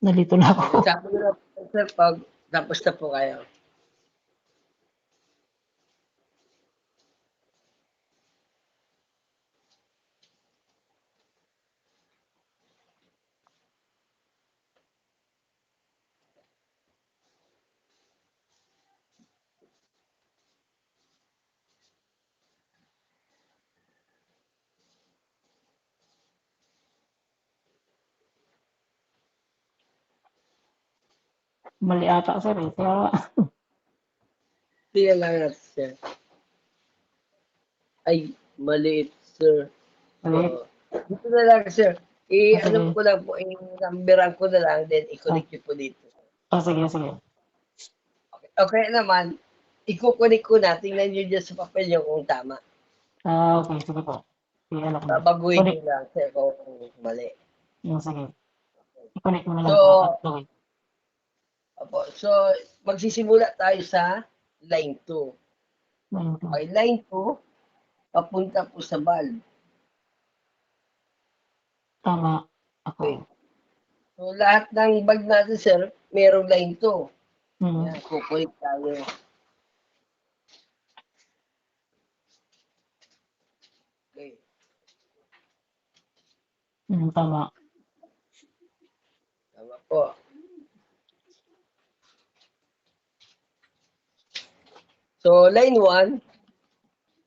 Speaker 2: Nalito na ako.
Speaker 1: Sabi ko na po, sir, pag tapos na po kayo.
Speaker 2: Mali ata, sir. Eh. Kaya,
Speaker 1: Tingnan lang natin, sir. Ay, maliit, sir.
Speaker 2: mali.
Speaker 1: So, dito na lang, sir. Ano
Speaker 2: Sige.
Speaker 1: ko lang po, i-numberan ko na lang, then i-connect nyo po dito.
Speaker 2: Sige, sige.
Speaker 1: Okay, okay naman, i-connect ko na, tingnan nyo dyan sa papel nyo kung tama.
Speaker 2: Okay, sige po. Sige, ano ko na.
Speaker 1: Babaguhin nyo
Speaker 2: Connect.
Speaker 1: lang, sir, kung mali.
Speaker 2: Sige. I-connect mo na
Speaker 1: So,
Speaker 2: lang po. At gawin.
Speaker 1: so, magsisimula tayo sa line 2.
Speaker 2: Ayun po.
Speaker 1: Okay, line 2, papunta po sa valve.
Speaker 2: Tama. Ako.
Speaker 1: Okay. So, lahat ng valve natin, sir, merong line 2.
Speaker 2: Hmm.
Speaker 1: Yan, kukulik tayo. Okay.
Speaker 2: Tama.
Speaker 1: Tama po. So, line 1,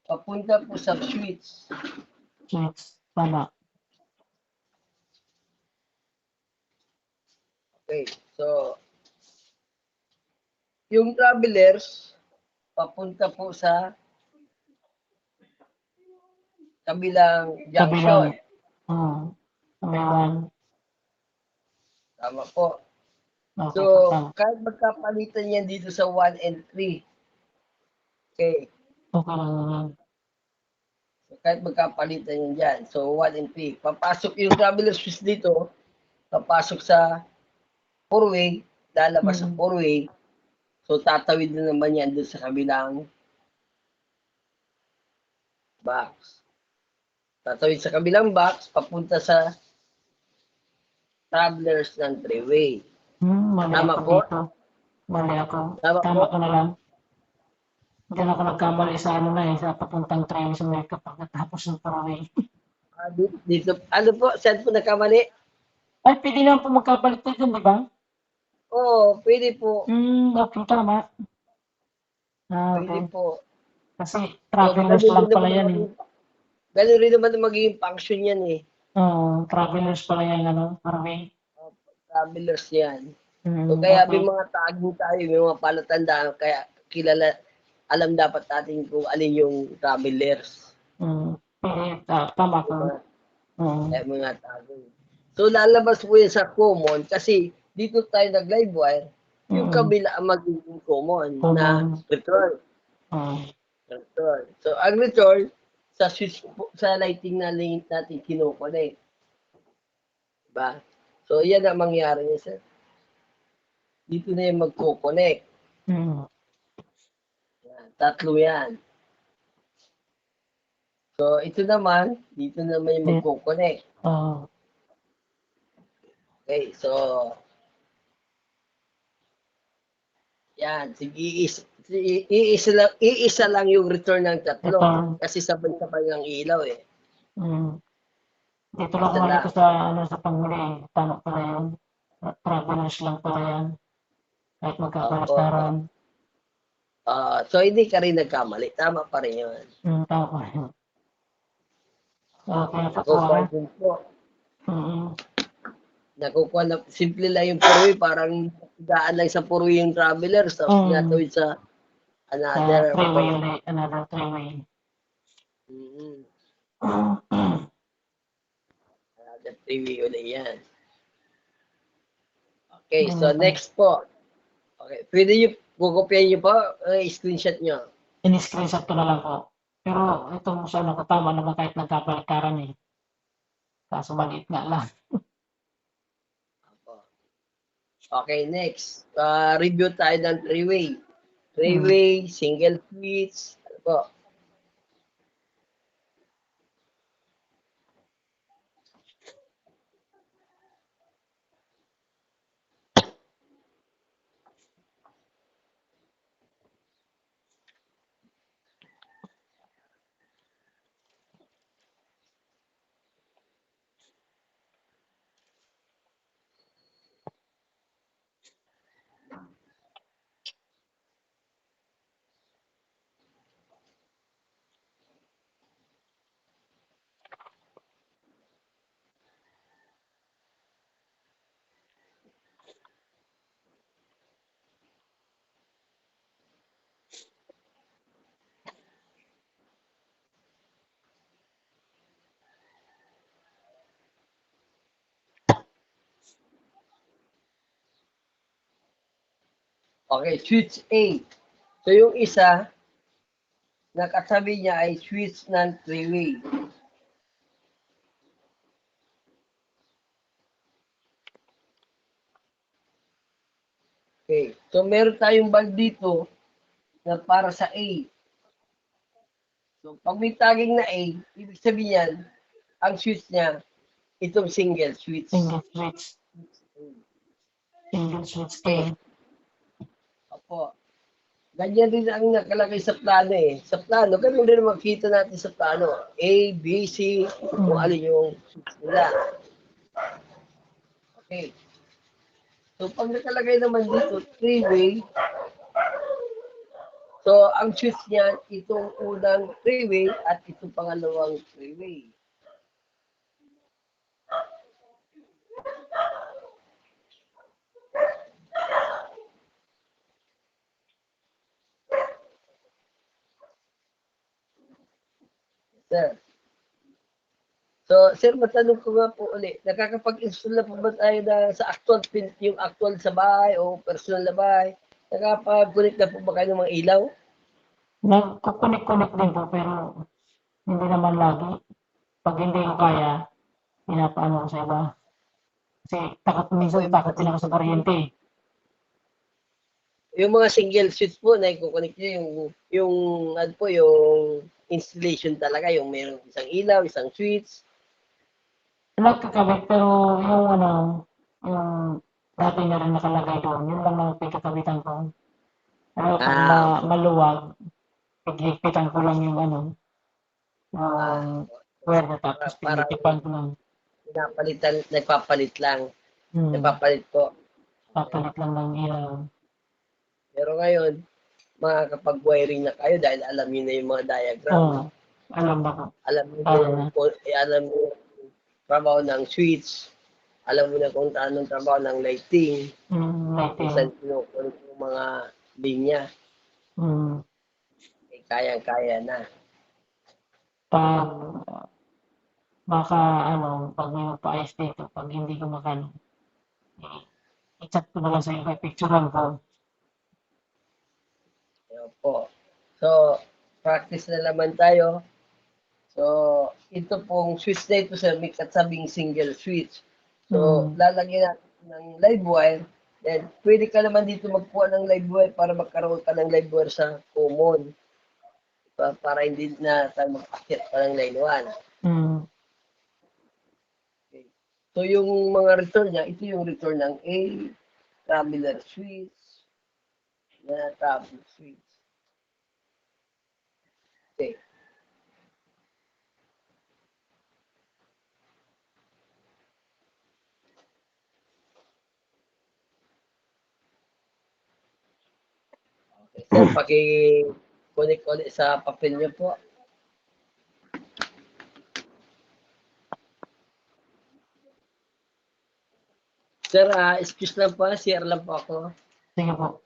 Speaker 1: papunta po sa switch.
Speaker 2: Switch. Tama.
Speaker 1: Okay. So, yung travelers, papunta po sa kabilang junction.
Speaker 2: Kabilang. Kabilang.
Speaker 1: Tama po.
Speaker 2: Okay.
Speaker 1: So,
Speaker 2: Tama.
Speaker 1: kahit magkapalitan yan dito sa 1 and 3. Okay.
Speaker 2: Okay lang yan.
Speaker 1: So, kahit magkapalitan yan dyan. So, 1 and 3. Papasok yung traveler switch dito, papasok sa 4-way, lalabas sa 4-way. So, tatawid na naman yan doon sa kabilang box. Tatawid sa kabilang box, papunta sa travelers ng 3-way.
Speaker 2: Mali
Speaker 1: Tama
Speaker 2: ako
Speaker 1: po?
Speaker 2: dito. Mali ako.
Speaker 1: Tama
Speaker 2: Tama
Speaker 1: po?
Speaker 2: ko na lang. Diyan ako nagkamali sa ano na eh, sa papuntang train sa Mecca pagkatapos ng paraway.
Speaker 1: Dito, ano po? Saan po nagkamali?
Speaker 2: Ay, pwede naman po magkabaliktad yun, di ba?
Speaker 1: Oo, pwede po.
Speaker 2: Okay, tama.
Speaker 1: Pwede
Speaker 2: Okay.
Speaker 1: po.
Speaker 2: Kasi
Speaker 1: So,
Speaker 2: travelers lang pala yan eh.
Speaker 1: ganun rin naman ang magiging function yan eh.
Speaker 2: Travelers pala yan, ano, Marvin.
Speaker 1: Travelers yan. So, kaya may
Speaker 2: Okay.
Speaker 1: mga tago tayo, may mga palatandaan, kaya kilala, alam dapat natin kung alin yung travelers.
Speaker 2: Tama ka.
Speaker 1: Diba? Kaya mga tago. So, lalabas po yan sa common kasi dito tayo nag-live wire, yung kabila ang magiging common na return. Return. So, ang return, sa switch sa lighting na lane natin kinoconnect. Diba? So, yan ang mangyari niya, sir. Dito na yung magko-connect. Yan, tatlo yan. So, ito naman, dito naman yung magko-connect. Okay, so, yan, sige, iisa lang yung return ng tatlo. Kasi sabay-sabay ng ilaw eh.
Speaker 2: Dito lang ko nakita sa, sa panghuli, tama pala yun. Travelers lang pala yan. Kahit magkakalastaran.
Speaker 1: So, hindi ka rin nagkamali. Tama pa rin yun.
Speaker 2: Tama pa rin. Okay,
Speaker 1: Nakukuha din po. Nakukuha na, simple lang yung purwi, parang daan lang sa purwi yung traveler, tapos natawid sa another.
Speaker 2: Three-way ulit, another three-way.
Speaker 1: Another three-way ulit yan. Okay, so next po. Okay, pwede nyo, kukopyahin nyo po, screenshot nyo.
Speaker 2: In-screenshot ko na lang po. Pero itong sa nakatama naman kahit nagkapaligtaran eh. Kaso maliit nga lang.
Speaker 1: Okay, next. Review tayo ng three-way. Three-way, single switch. Ano po? Okay, switch A. So yung isa, nakatabi niya ay switch ng three-way. Okay, so meron tayong bulb dito na para sa A. So pag may tagging na A, ibig sabihin yan, ang switch niya, itong single switch.
Speaker 2: Single switch. Single switch A.
Speaker 1: Opo. Ganyan din ang nakalagay sa plano eh. Sa plano, ganun din makita natin sa plano. A, B, C, kung ano yung switch nila. Okay. So, pag nakalagay naman dito, three-way, so, ang switch niya, itong unang three-way at itong pangalawang three-way. Sir. So, sir, matanong ko nga po ulit, nakakapag-install na po ba tayo na sa actual pin, yung actual sa bahay o personal na bahay? Nakakapag-connect na po ba kayo ng mga ilaw?
Speaker 2: Nagkukunik-kunik din po pero hindi naman lagi. Pag hindi ko kaya, pinapaano ko sa iba. Kasi minsan takot din ako sa kuryente eh.
Speaker 1: Yung mga single switch po na i-connect nyo, yung, ano po, yung installation talaga, yung mayroong isang ilaw, isang switch.
Speaker 2: Nagkakabit pero yung yung dati na rin nakalagay doon, yun lang ang pinakakabitan ko. Pero pag maluwag, pighigpitan ko lang yung wire na tapos pinitipan ko lang.
Speaker 1: nagpapalit lang. Nagpapalit po.
Speaker 2: Papalit lang ng ilaw.
Speaker 1: Pero ngayon, makakapag-wiring na kayo dahil alam niyo na yung mga diagram.
Speaker 2: Oo. Alam ba ko?
Speaker 1: Alam niyo
Speaker 2: Kaya
Speaker 1: yung,
Speaker 2: na.
Speaker 1: alam niyo yung trabaho ng switch. Alam mo na kung anong trabaho ng lighting. Kung
Speaker 2: Lighting.
Speaker 1: saan kinukulit yung mga linya. Kayang-kaya na.
Speaker 2: Pag baka pag may magpaayos dito, pag hindi ko makano, i-chat ko na lang sa'yo, kay picturean ko.
Speaker 1: Ayun po. So, practice na naman tayo. So, ito pong switch na ito sa may kasabing single switch. So, lalagyan natin ng live wire. Then, pwede ka naman dito magkuha ng live wire para magkaroon ka ng live wire sa common. Para hindi na tayo mag-akit pa ng line 1. Okay. So, yung mga return niya, ito yung return ng A, traveler switch, na travel switch. Okay. Okay. Sir, paki-connect ulit sa papel niyo po. Sir, excuse lang po, share lang po ako.
Speaker 2: Sige po.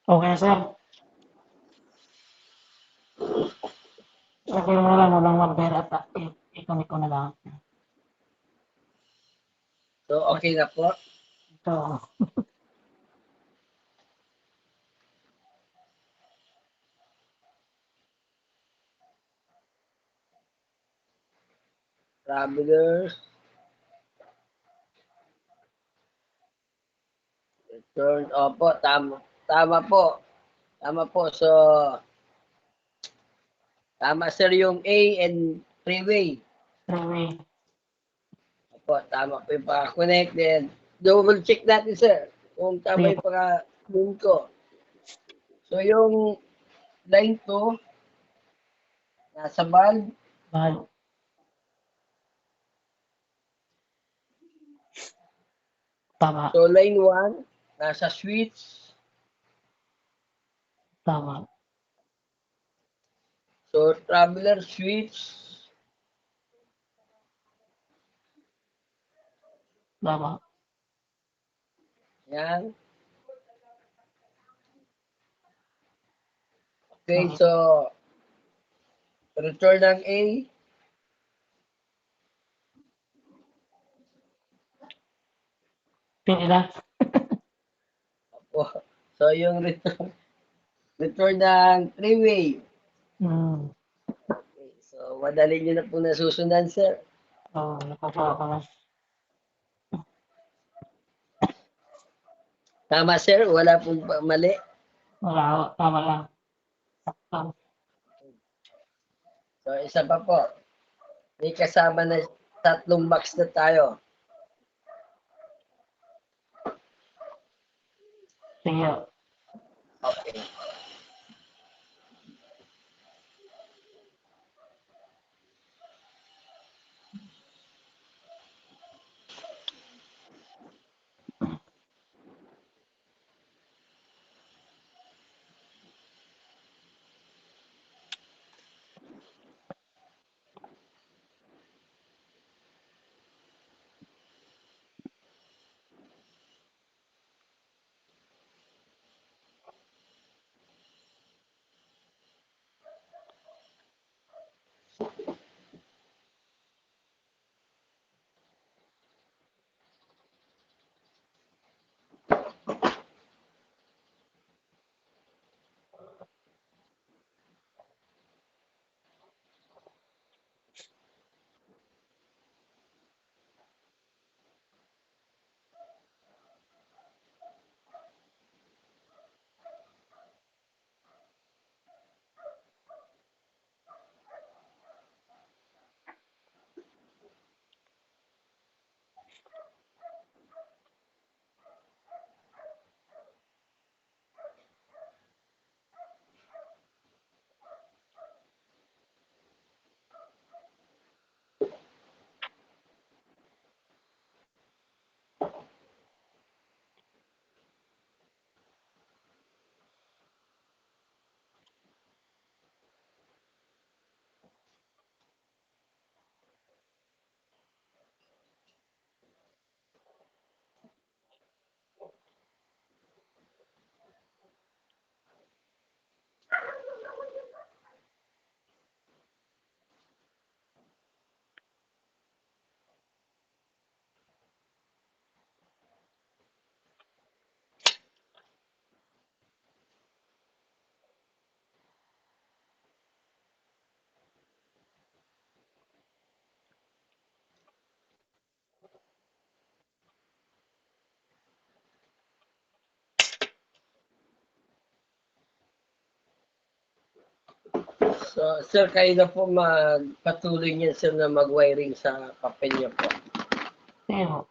Speaker 2: Okay, sir. Lagyan mo na lang walang number at i-connect ko na lang.
Speaker 1: So, okay na po.
Speaker 2: Ito.
Speaker 1: Travelers. Turn, opo, tama. Tama po. Tama po. So, tama sir yung A and freeway.
Speaker 2: Freeway.
Speaker 1: Opo, tama po yung paka-connect. Then, double check natin sir kung tama
Speaker 2: Sige
Speaker 1: yung
Speaker 2: po.
Speaker 1: paka-tune ko. So, yung line 2, nasa valve.
Speaker 2: Mahal. Tama.
Speaker 1: So, line 1, nasa switch.
Speaker 2: Tama.
Speaker 1: So, traveler switch.
Speaker 2: Tama.
Speaker 1: Yan. Okay,
Speaker 2: Tama.
Speaker 1: so, return ng A.
Speaker 2: Pili na.
Speaker 1: Opo. So, yung return ng three-way.
Speaker 2: Hmm.
Speaker 1: Okay, so, madali nyo na po nasusundan, sir.
Speaker 2: Oo, nakukuha ko na.
Speaker 1: Tama, sir. Wala pong mali.
Speaker 2: Wala ako. Tama lang. Sakto.
Speaker 1: So, isa pa po. May kasama na 3 box na tayo.
Speaker 2: Sige.
Speaker 1: Okay. So, sir, kayo na po magpatuloy niyan, sir, na mag-wiring sa papel niyo po.
Speaker 2: Sige po.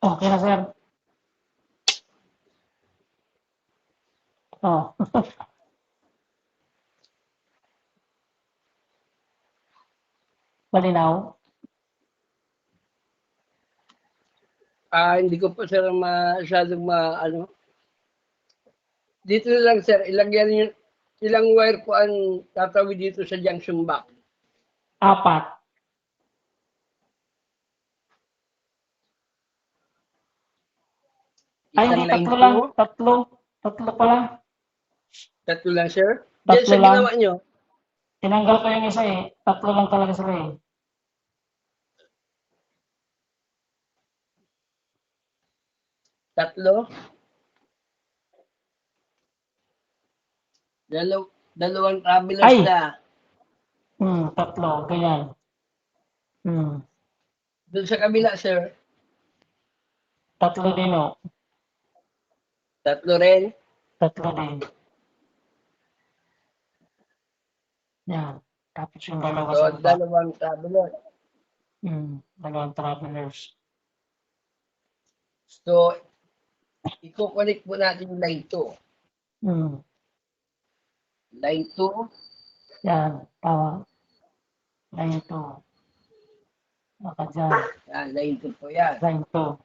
Speaker 2: Okay na, sir. Oh. Malinaw?
Speaker 1: Hindi ko po sir masyadong ano. Dito na lang sir, ilang wire po ang tatawid dito sa junction box.
Speaker 2: 4. Ay,
Speaker 1: Isang
Speaker 2: hindi,
Speaker 1: line
Speaker 2: 3 lang.
Speaker 1: po.
Speaker 2: 3. 3 pala.
Speaker 1: 3 lang sir. Yan
Speaker 2: 3
Speaker 1: sa
Speaker 2: lang.
Speaker 1: ginawa nyo.
Speaker 2: Tinanggal ko yung isa eh. 3 lang talaga sila eh.
Speaker 1: Tatlo. Dalawang travelers
Speaker 2: Ay!
Speaker 1: na.
Speaker 2: 3. Ganyan.
Speaker 1: Doon sa kabila sir,
Speaker 2: 3 din oh.
Speaker 1: 3 rin.
Speaker 2: 3 din. Yan. Tapos yung dalawa
Speaker 1: So,
Speaker 2: sa baba.
Speaker 1: dalawang travelers.
Speaker 2: Dalawang travelers.
Speaker 1: So, i-connect po natin yung line 2. Line 2.
Speaker 2: Yan. Tama. Line 2. Baka dyan.
Speaker 1: Yan, line 2 po yan.
Speaker 2: Line 2.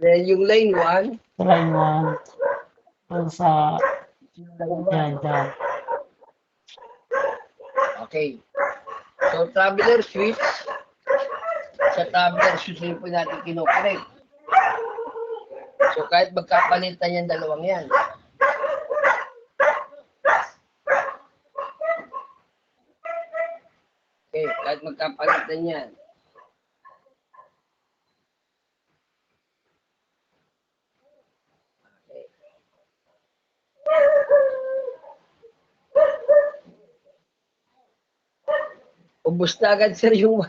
Speaker 1: Then yung line 1.
Speaker 2: Line 1. Doon sa...
Speaker 1: Yung line
Speaker 2: Yan,
Speaker 1: 1.
Speaker 2: dyan.
Speaker 1: Okay. So, traveler switch. Sa traveler switch rin po natin kinokorek. So, kahit magkapalitan yung dalawang yan. Okay, kahit magkapalitan yan. Okay. Ubus na agad sir yung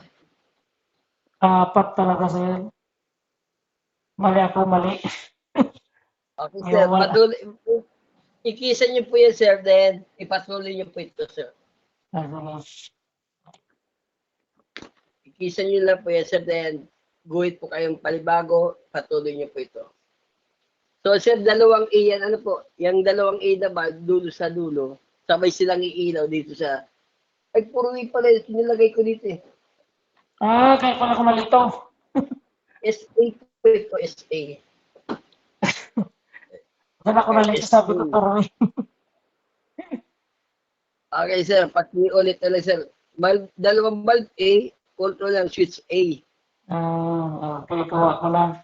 Speaker 2: 4 talaga sir. Mali ako, mali.
Speaker 1: Okay sir,
Speaker 2: Yung wala.
Speaker 1: patuloy. Ikisa niyo po yan sir, then ipatuloy niyo po ito sir. Ikisa niyo lang po yan sir, then guhit po kayong palibago, patuloy niyo po ito. So sir, dalawang A yan, ano po, yung dalawang A na ba, dulo sa dulo, sabay silang iilaw dito sa, ay puro A pala, nilagay ko dito eh.
Speaker 2: Kaya pala ko malito.
Speaker 1: SA po ito, SA.
Speaker 2: Diyan ako nalito, sabi ko tuloy.
Speaker 1: Okay sir, pati ulit na lang sir. Dalawang bulb A, control lang switch A.
Speaker 2: Okay, kuha ko lang.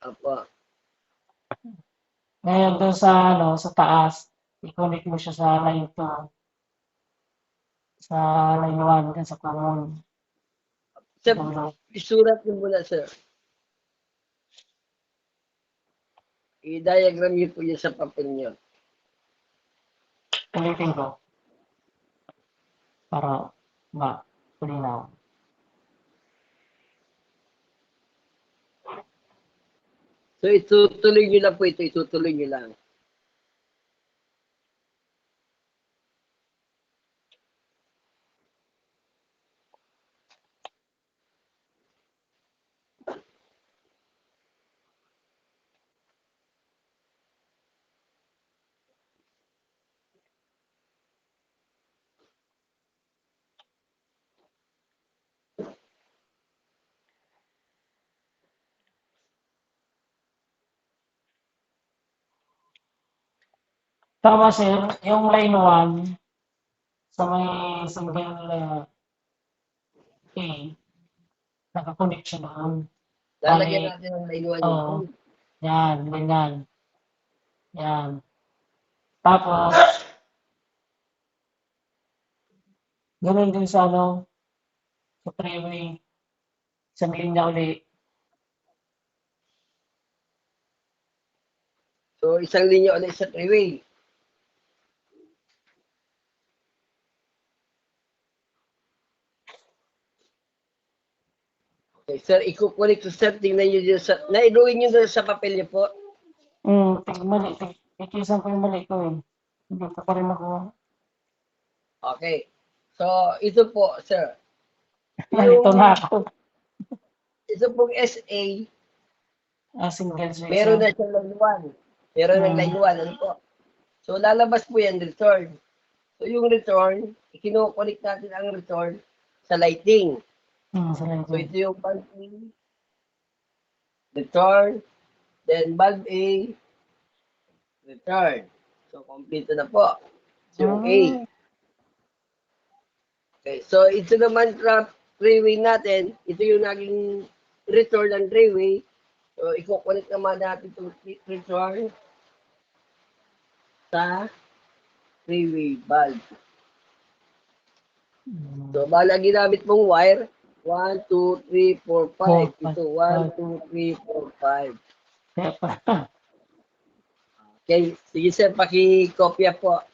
Speaker 1: Apo.
Speaker 2: Ngayon doon sa, sa taas, i-connect mo siya sa line 2. Sa line 1, dyan sa common.
Speaker 1: Sir, isulat niyo muna sir. I-diagram niyo po yun sa papel niyo.
Speaker 2: Ulitin ko. Para malinaw.
Speaker 1: So itutuloy niyo lang po ito, itutuloy niyo lang.
Speaker 2: Tama sir, yung line 1, sa may single A, nakakonect siya doon.
Speaker 1: Lalagyan natin ng line 1
Speaker 2: Oo.
Speaker 1: yun.
Speaker 2: Yan, ganyan. Yan. Tapos, ganun din sa sa freeway. Isang linya uli.
Speaker 1: So isang linya ulit sa freeway. Okay, sir, ikukunik ko sir, tingnan niyo dyan sa, nailuin niyo doon sa papel niyo po.
Speaker 2: Mali. Ikisan ko yung mali ko eh. Hindi ko pa rin ako.
Speaker 1: Okay. So, ito po, sir.
Speaker 2: Nalito na ako.
Speaker 1: Ito pong SA,
Speaker 2: Single switch
Speaker 1: meron
Speaker 2: yan.
Speaker 1: na siyang line 1. Meron ng line 1. Ano po? So, lalabas po yan, return. So, yung return, kino-connect natin ang return sa lighting.
Speaker 2: Sa
Speaker 1: So,
Speaker 2: lighting.
Speaker 1: ito yung bulb A, return, then bulb A, return. So, complete na po. So, yung A. Okay, so ito naman three-way natin, ito yung naging return ng three-way. So, i-connect naman natin itong return sa three-way bulb. So, bala ginamit mong wire, 1, 2, 3, 4, 5. Ito, 1, 2, 3, 4, 5.
Speaker 2: Kaya pa.
Speaker 1: Okay, sige sir, pakikopya po.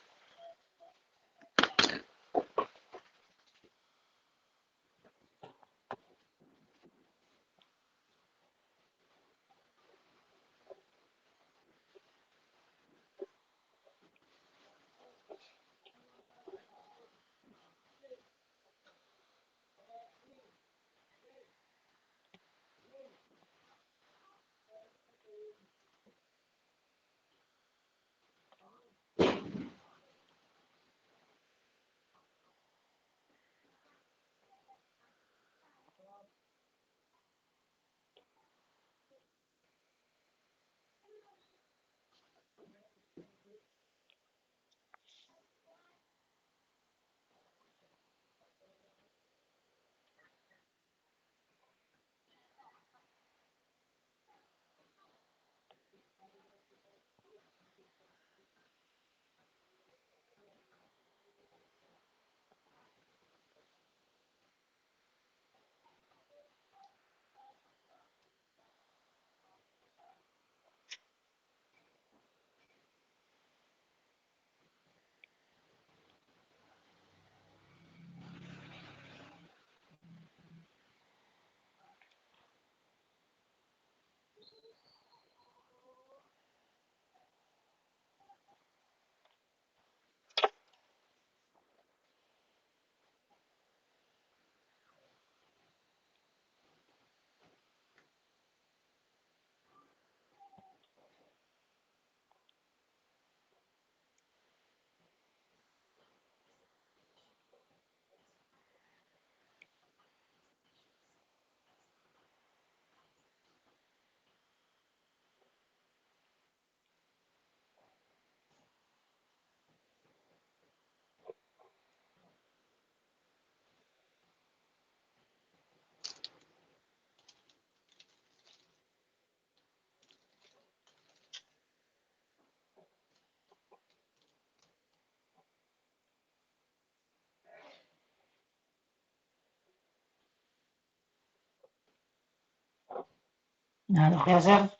Speaker 2: Okay, sir.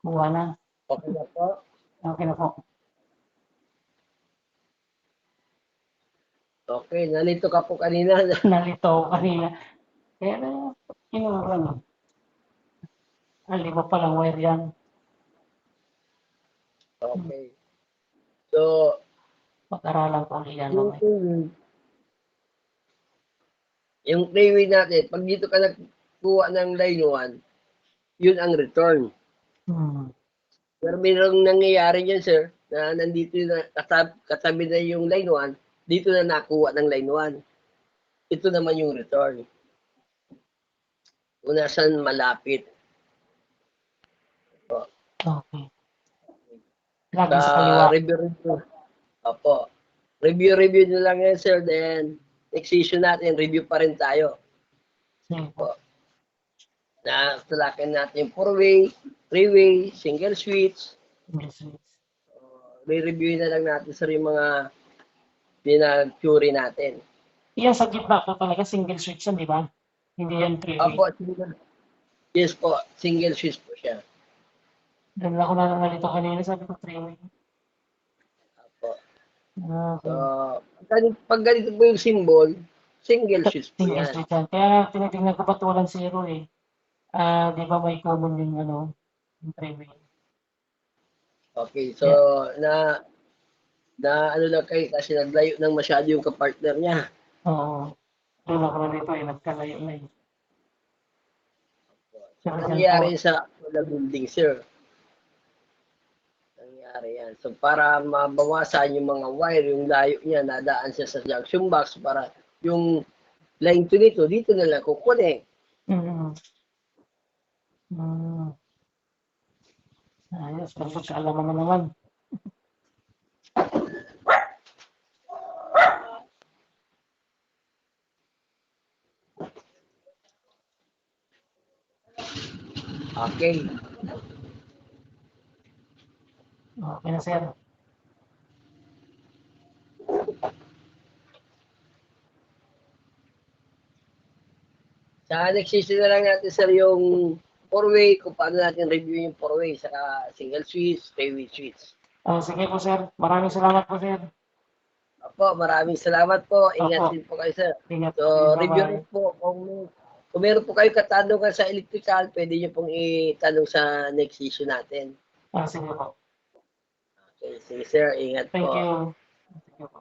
Speaker 2: Kuha na.
Speaker 1: Okay na po.
Speaker 2: Okay na po.
Speaker 1: Okay, nalito ka po kanina.
Speaker 2: Nalito ako kanina. Kaya na, kinuha lang. Lima palang wire yan.
Speaker 1: Okay. So,
Speaker 2: Pag-aralan ko ulit yan
Speaker 1: yung
Speaker 2: mamaya.
Speaker 1: yung three-way natin, pag dito ka nagkuha ng line 1, yun ang return. Pero mayroong nangyayari dyan, sir, na nandito na katabi na yung line 1, dito na nakuha ng line 1. Ito naman yung return. Kung nasan malapit.
Speaker 2: Okay. Lagi sa kaliwa.
Speaker 1: Review. Opo. Review nyo lang yan, sir. Then, next issue natin, review pa rin tayo.
Speaker 2: Sige po.
Speaker 1: Na talakin natin 4-way, 3-way, single switch. Re-review na lang natin sa yung mga pinag-theory natin.
Speaker 2: Yan sa gitna po talaga single switch yan, di ba? Hindi yan three-way.
Speaker 1: Opo, yes po, single switch po siya.
Speaker 2: Doon ako nalito kanina, sabi ko three-way.
Speaker 1: Opo.
Speaker 2: Okay.
Speaker 1: So, pag ganito po yung symbol, single switch po
Speaker 2: Single
Speaker 1: yan.
Speaker 2: switch yan. Kaya tinitingnan ko ba't walang zero eh. Di ba may common yung yung three-way.
Speaker 1: Okay, so na ano lang kayo kasi naglayo ng masyado yung kapartner niya.
Speaker 2: Oo. Doon ako na dito eh, nagkalayo na eh. Sir, dyan
Speaker 1: Nangyari
Speaker 2: po.
Speaker 1: sa wala building, sir. Nangyari yan. So, para mabawasan yung mga wire, yung layo niya, nadaan siya sa junction box para yung line to dito na lang kukunin.
Speaker 2: Mm. Mm. Ayos, pero kaalaman na naman.
Speaker 1: Okay.
Speaker 2: Okay na, sir.
Speaker 1: Sa next season na lang natin, sir, yung four-way, kung paano natin review yung four-way, saka single switch, three-way switch.
Speaker 2: Sige po, sir. Maraming salamat po, sir.
Speaker 1: Opo, maraming salamat po. Ingat
Speaker 2: Opo.
Speaker 1: din po kayo, sir.
Speaker 2: Ingat po.
Speaker 1: So,
Speaker 2: Bye-bye.
Speaker 1: review rin po. Kung meron po kayo katanungan sa electrical, pwede nyo pong itanong sa next issue natin.
Speaker 2: Sige po.
Speaker 1: Okay, sige, sir. Ingat
Speaker 2: Thank
Speaker 1: po.
Speaker 2: you. Thank you po.